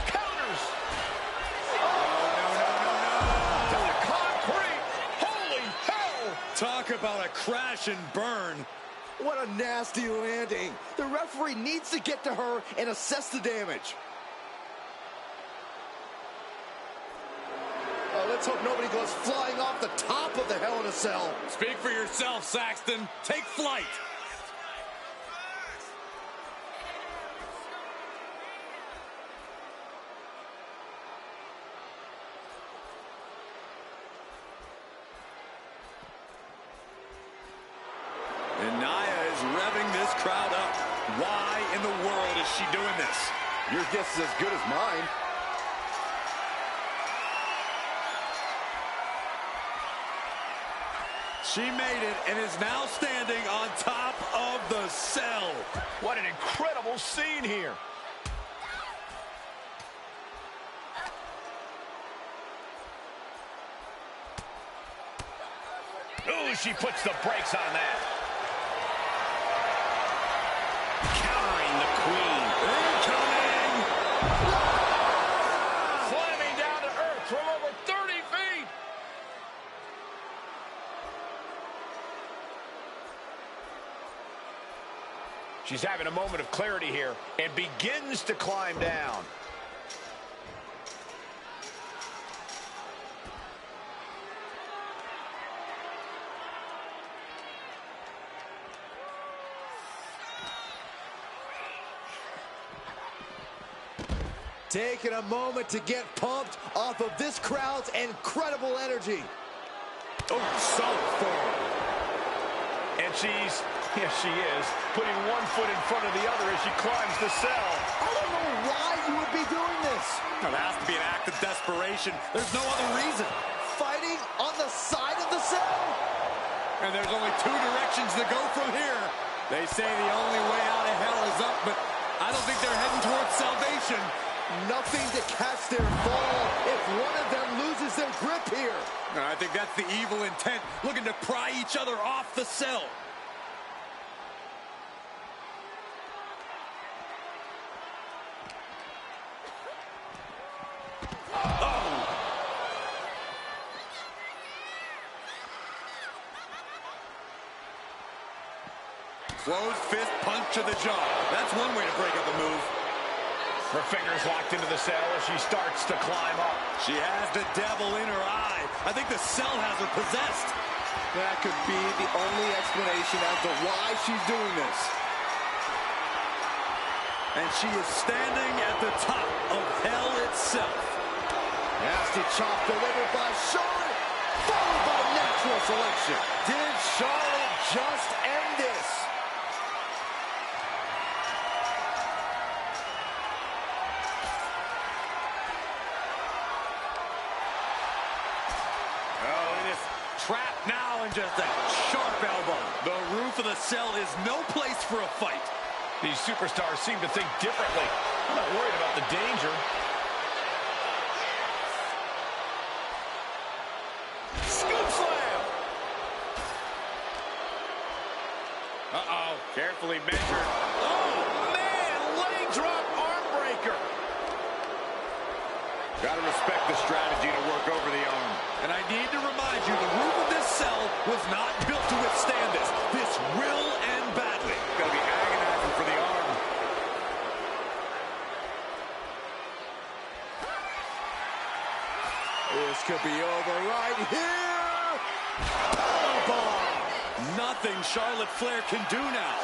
Counters. Oh, To the concrete. Holy hell. talk about a crash and burn. What a nasty landing. The referee needs to get to her and assess the damage. Let's hope nobody goes flying off the top of the Hell in a Cell. Speak for yourself, Saxton. Take flight. And Nia is revving this crowd up. Why in the world is she doing this? Your guess is as good as mine. She made it and is now standing on top of the cell. What an incredible scene here. Ooh, she puts the brakes on that. Countering the Queen. Incoming! Slamming down to earth from over 30 feet. She's having a moment of clarity here and begins to climb down. Taking a moment to get pumped off of this crowd's incredible energy. Oh, solid form. And she's, yes she is, putting one foot in front of the other as she climbs the cell. I don't know why you would be doing this. It has to be an act of desperation. There's no other reason. Fighting on the side of the cell. And there's only two directions to go from here. They say the only way out of hell is up, but I don't think they're heading towards salvation. Nothing to catch their fall if one of them loses their grip here. I think that's the evil intent, looking to pry each other off the cell. Closed fist punch to the jaw. That's one way to break up a move. Her fingers locked into the cell as she starts to climb up. She has the devil in her eye. I think the cell has her possessed. That could be the only explanation as to why she's doing this. And she is standing at the top of hell itself. Nasty chop delivered by Charlotte, followed by natural selection. Did Charlotte just end this? Trapped now and just a sharp elbow. The roof of the cell is no place for a fight. These superstars seem to think differently. I'm not worried about the danger. Scoop slam! Uh-oh, carefully measured. Oh, man! Leg drop arm breaker. Gotta respect the strategy to work over the arm. And I need to remind you, the roof of this cell was not built to withstand this. This will end badly. Gonna be agonizing for the arm. This could be over right here. Powerbomb. Nothing Charlotte Flair can do now.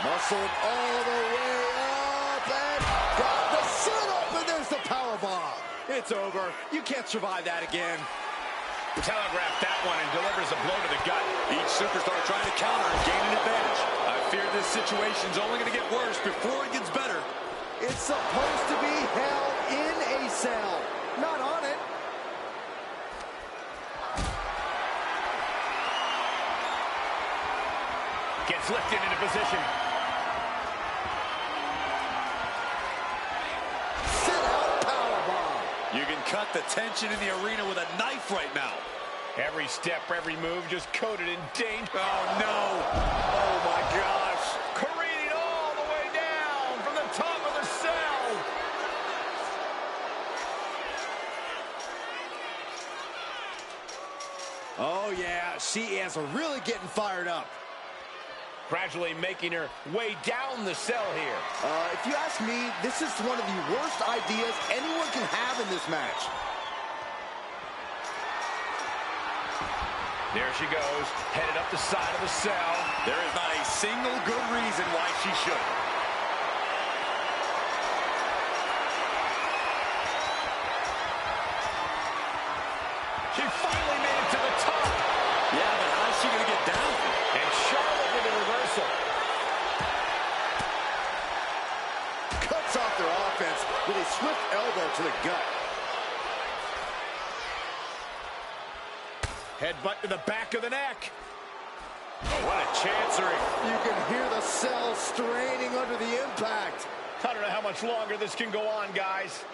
Muscled all the way up and got the setup, and there's the powerbomb. It's over. You can't survive that again. Telegraphed that one and delivers a blow to the gut. Each superstar trying to counter and gain an advantage. I fear this situation's only going to get worse before it gets better. It's supposed to be hell in a cell, not on it. Gets lifted into position. You can cut the tension in the arena with a knife right now. Every step, every move just coated in danger. Oh, no. Oh, my gosh. Careening all the way down from the top of the cell. Oh, yeah, she is really getting fired up. Gradually making her way down the cell here. If you ask me, this is one of the worst ideas anyone can have in this match. There she goes, headed up the side of the cell. There is not a single good reason why she should. She finally made it to the top. Yeah, but how's she going to get down? And Charlotte with a reversal. Cuts off their offense with a swift elbow to the gut. Headbutt to the back of the neck. Oh, what a chancery. You can hear the cell straining under the impact. I don't know how much longer this can go on, guys.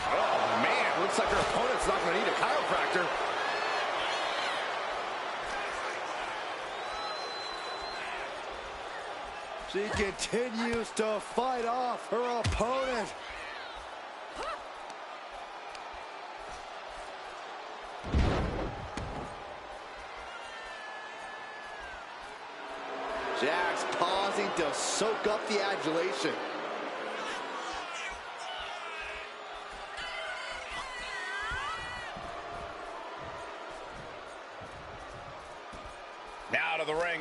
Oh, man, looks like her opponent's not going to need a chiropractor. She continues to fight off her opponent. Jax pausing to soak up the adulation.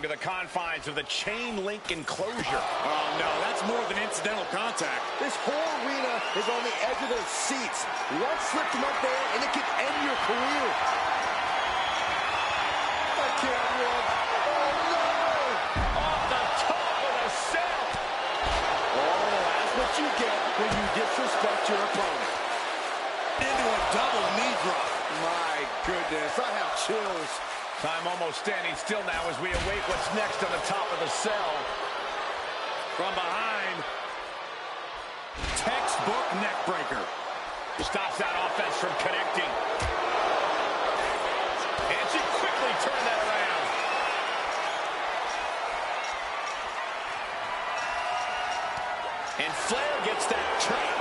to the confines of the chain link enclosure. Oh, no, that's more than incidental contact. This whole arena is on the edge of their seats. One slip from up there, and it could end your career. I can't run. Oh, no! Off the top of the cell. Oh, that's what you get when you disrespect your opponent. Into a double knee drop. My goodness, I have chills. Time almost standing still now as we await what's next on the top of the cell. From behind. Textbook neck breaker. Stops that offense from connecting. And she quickly turned that around. And Flair gets that turn.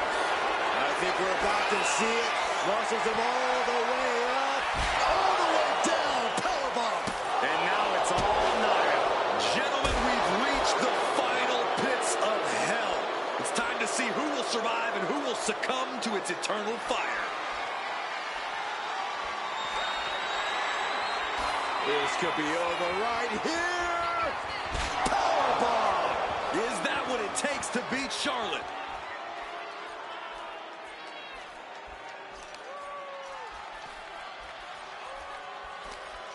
I think we're about to see it. Muscles him all the way up, all the way down. Powerbomb. And now it's all Nia. Gentlemen, we've reached the final pits of hell. It's time to see who will survive and who will succumb to its eternal fire. This could be over right here. Powerbomb. Is that what it takes to beat Charlotte?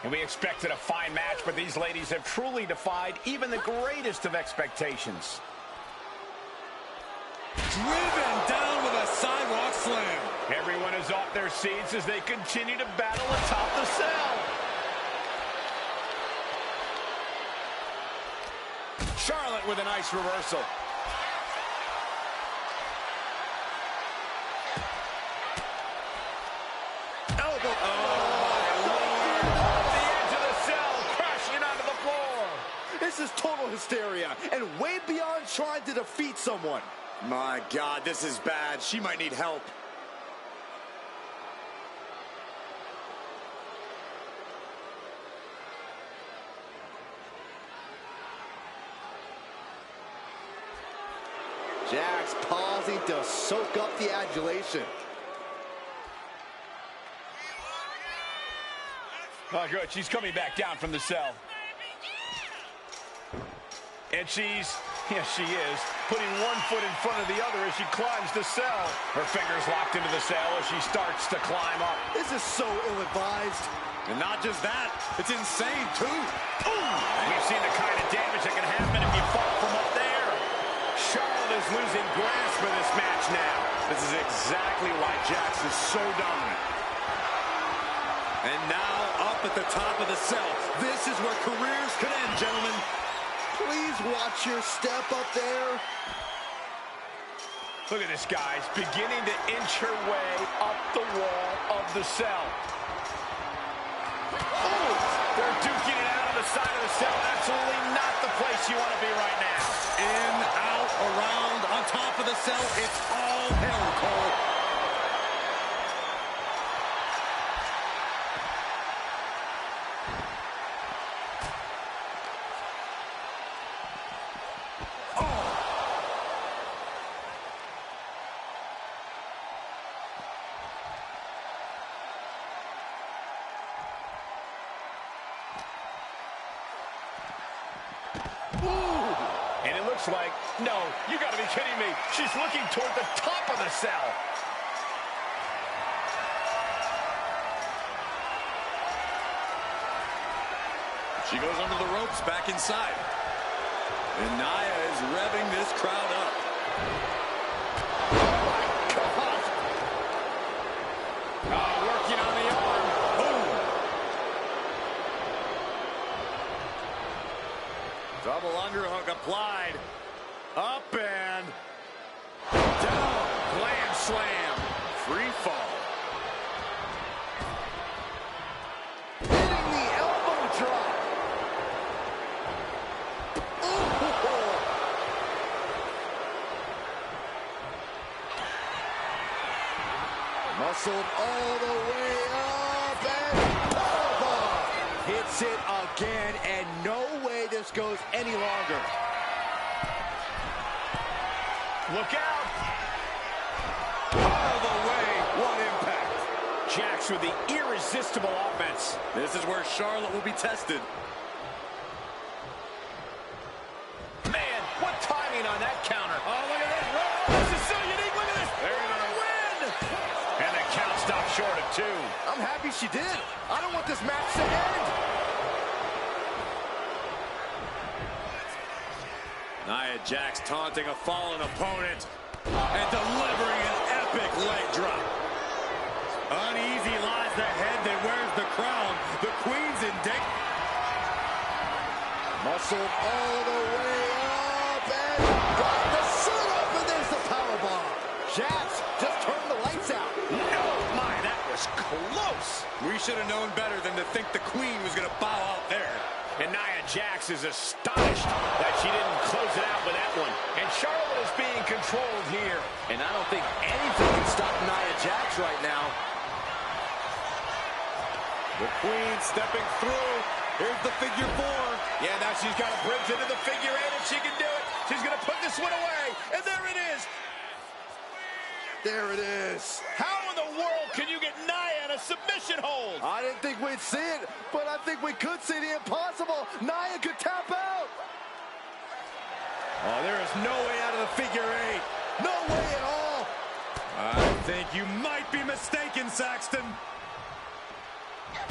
And we expected a fine match, but these ladies have truly defied even the greatest of expectations. Driven down with a sidewalk slam. Everyone is off their seats as they continue to battle atop the cell. Charlotte with a nice reversal. Elbow. This is total hysteria and way beyond trying to defeat someone. My God, this is bad. She might need help. Jax pausing to soak up the adulation. Oh, good. She's coming back down from the cell. And she is, putting one foot in front of the other as she climbs the cell. Her fingers locked into the cell as she starts to climb up. This is so ill-advised. And not just that, it's insane, too. Ooh! We've seen the kind of damage that can happen if you fall from up there. Charlotte is losing grasp of this match now. This is exactly why Jax is so dominant. And now, up at the top of the cell. This is where careers could end, gentlemen. Please watch your step up there. Look at this, guys. Beginning to inch her way up the wall of the cell. Oh! They're duking it out on the side of the cell. Absolutely not the place you want to be right now. In, out, around, on top of the cell. It's all hell, Cole. And it looks like, no, you got to be kidding me. She's looking toward the top of the cell. She goes under the ropes back inside. And Nia is revving this crowd up. Oh, my God. Working on the arm. Boom. Double underhook applied. Up and down. Glam slam. Free fall. Hitting the elbow drop. Muscled all the way up and powerbomb. Hits it again, and no way this goes any longer. Look out. All the way. What impact. Jax with the irresistible offense. This is where Charlotte will be tested. on that counter. Oh, look at this. Oh, this is so unique. Look at this. There it is. Win! And the count stopped short of 2. I'm happy she did. I don't want this match to end. Nia Jax taunting a fallen opponent and delivering an epic leg drop. Uneasy lies the head that wears the crown. The Queen's in danger. Muscled all the way up and got the sun up, and there's the powerbomb. Jax just turned the lights out. Oh, my, that was close. We should have known better than to think the Queen was going to bow out there. And Nia Jax is astonished that she didn't close it out with that one. And Charlotte is being controlled here. And I don't think anything can stop Nia Jax right now. The Queen stepping through. Here's the figure 4. Yeah, now she's got a bridge into the figure 8 if she can do it. She's going to put this one away. And there it is. There it is. How in the world can you get Nia in a submission hold? I didn't think we'd see it, but I think we could see the impossible. Nia could tap out. Oh, there is no way out of the figure 8. No way at all. I think you might be mistaken, Saxton.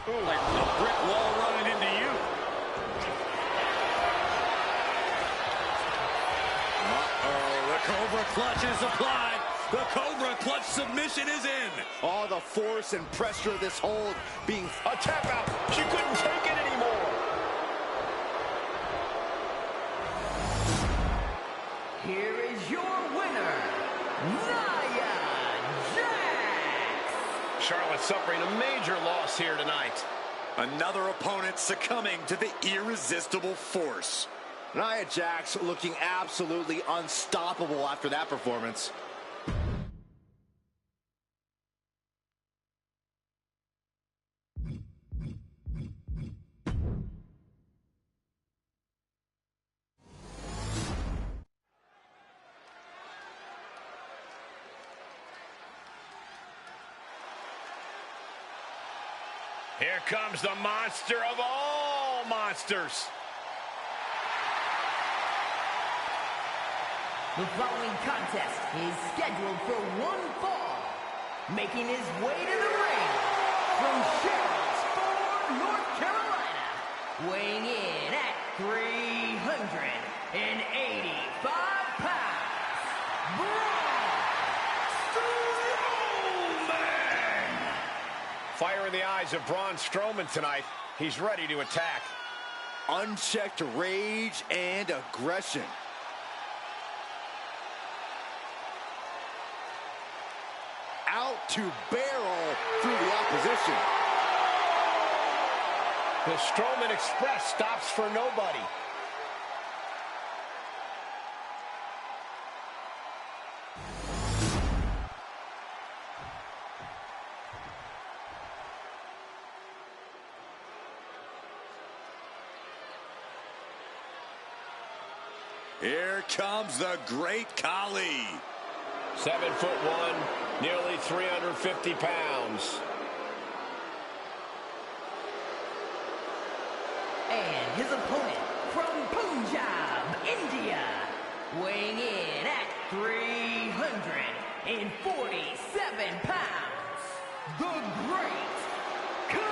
Ooh, like a brick wall running into you. Uh-oh, the Cobra clutch is applied. The Cobra clutch submission is in. All the force and pressure of this hold being... A tap out. She couldn't take it anymore. Here is your winner, Nia Jax. Charlotte suffering a major loss here tonight. Another opponent succumbing to the irresistible force. Nia Jax looking absolutely unstoppable after that performance. Here comes the monster of all monsters. The following contest is scheduled for one fall. Making his way to the ring from Charlotte, North Carolina, weighing in at 385 pounds, Braun Strowman! Fire in the eyes of Braun Strowman tonight. He's ready to attack. Unchecked rage and aggression. Out to barrel through the opposition. The Strowman Express stops for nobody. Here comes the Great Khali. 7'1", nearly 350 pounds. And his opponent from Punjab, India, weighing in at 347 pounds, the Great Khali!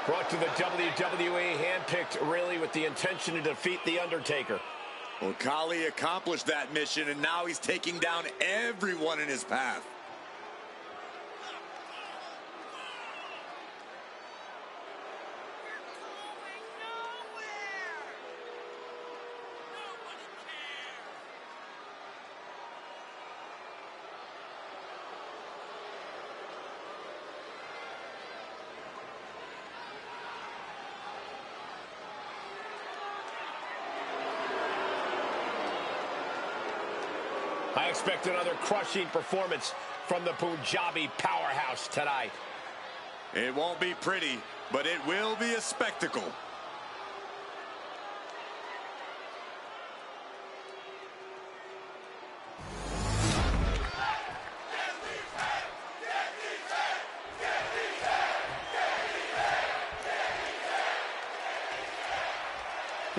Brought to the WWE, handpicked really with the intention to defeat The Undertaker. Well, Khali accomplished that mission, and now he's taking down everyone in his path. I expect another crushing performance from the Punjabi powerhouse tonight. It won't be pretty, but it will be a spectacle.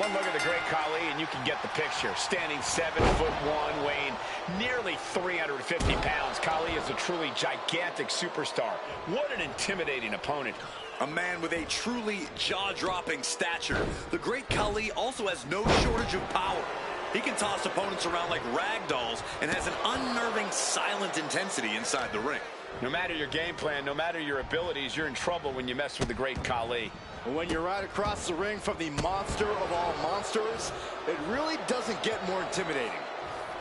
One look at the great Khali, and you can get the picture. Standing 7'1", weighing nearly 350 pounds, Khali is a truly gigantic superstar. What an intimidating opponent. A man with a truly jaw-dropping stature. The great Khali also has no shortage of power. He can toss opponents around like rag dolls and has an unnerving, silent intensity inside the ring. No matter your game plan, no matter your abilities, you're in trouble when you mess with the great Khali. When you're right across the ring from the monster of all monsters, it really doesn't get more intimidating.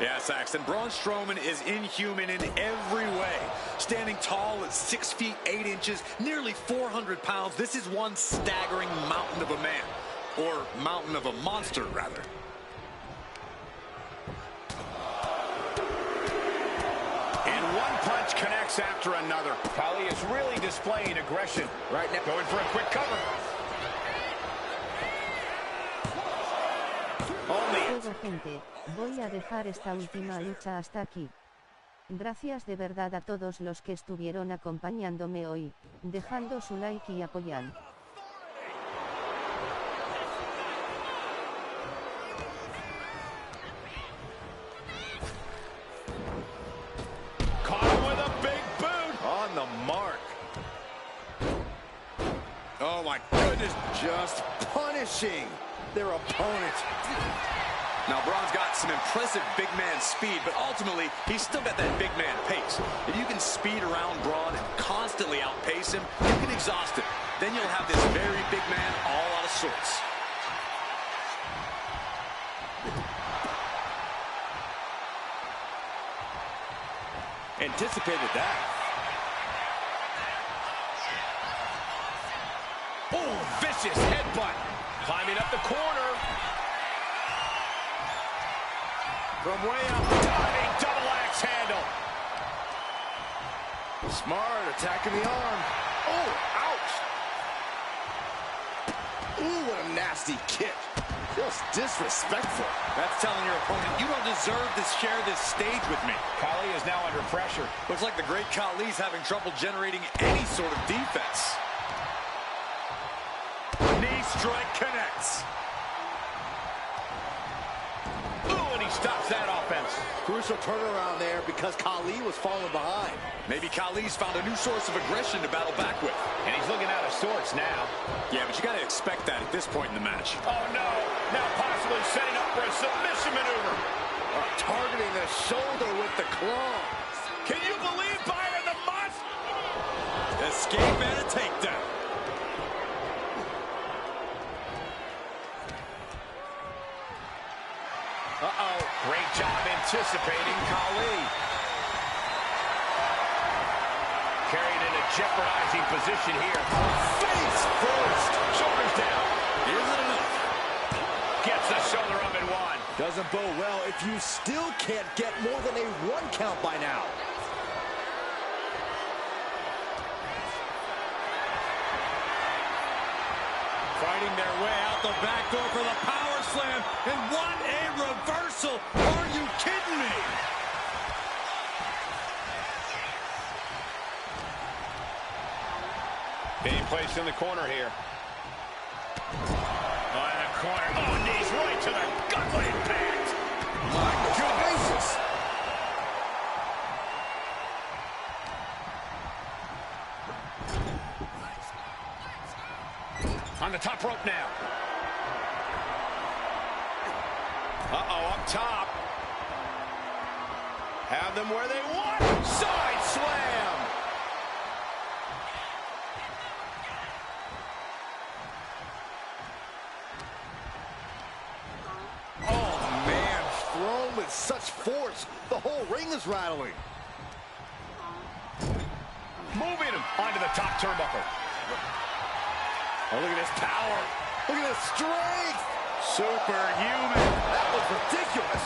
Yeah, Saxton, Braun Strowman is inhuman in every way. Standing tall at 6 feet 8 inches, nearly 400 pounds, this is one staggering mountain of a man. Or mountain of a monster, rather. And one punch connects after another. Khali is really displaying aggression right now. Going for a quick cover. Luego, gente, voy a dejar esta última lucha hasta aquí. Gracias de verdad a todos los que estuvieron acompañándome hoy, dejando su like y apoyan. Caught him with a big boot. On the mark. Oh, my goodness. Just punishing their opponent. Now, Braun's got some impressive big man speed, but ultimately, he's still got that big man pace. If you can speed around Braun and constantly outpace him, you can exhaust him. Then you'll have this very big man all out of sorts. Anticipated that. Oh, vicious headbutt. Climbing up the corner. From way up, diving double axe handle. Smart, attacking the arm. Oh, ouch. Ooh, what a nasty kick. Just disrespectful. That's telling your opponent, you don't deserve to share this stage with me. Khali is now under pressure. Looks like the great Khali's having trouble generating any sort of defense. Knee strike connects. Ooh, and he stops that offense. Crucial turnaround there because Khali was falling behind. Maybe Khali's found a new source of aggression to battle back with. And he's looking out of sorts now. Yeah, but you got to expect that at this point in the match. Oh, no. Now possibly setting up for a submission maneuver. Targeting the shoulder with the claws. Can you believe Byron the Monster? Escape and a takedown. Uh-oh. Great job anticipating Khali. Carried in a jeopardizing position here. Face first. Shoulders down. Isn't enough. Gets the shoulder up and one. Doesn't bode well if you still can't get more than a 1 count by now. Fighting their way out the back door for the power slam. And what a reversal. Are you kidding me? Being placed in the corner here. Oh, in the corner. Oh, knees right to the gutlet impact. My goodness. On the top rope now. Uh-oh, up top. Have them where they want. Side slam. Oh, man. Thrown with such force, the whole ring is rattling. Moving him onto the top turnbuckle. Oh, look at this power. Look at this strength. Superhuman. That was ridiculous.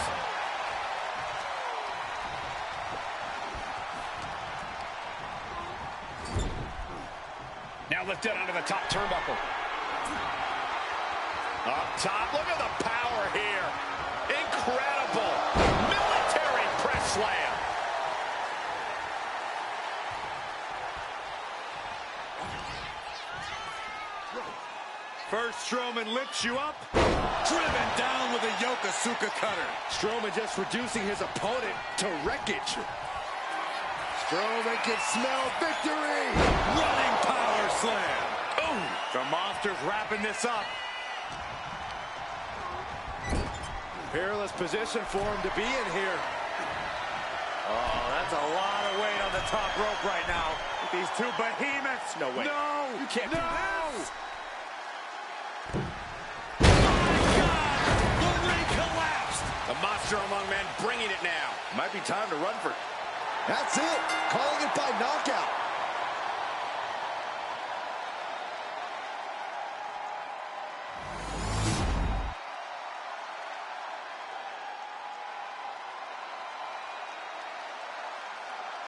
Now lifted onto the top turnbuckle. Up top, look at the power here. Incredible. Military press slam. First, Strowman lifts you up. Driven down with a Yokosuka cutter. Strowman just reducing his opponent to wreckage. Strowman can smell victory. Running power slam. Ooh, the Monster's wrapping this up. Peerless position for him to be in here. Oh, that's a lot of weight on the top rope right now. With these two behemoths. No way. No! You can't do this. The ring collapsed. The Monster Among Men bringing it now. Might be time to run for... That's it! Calling it by knockout.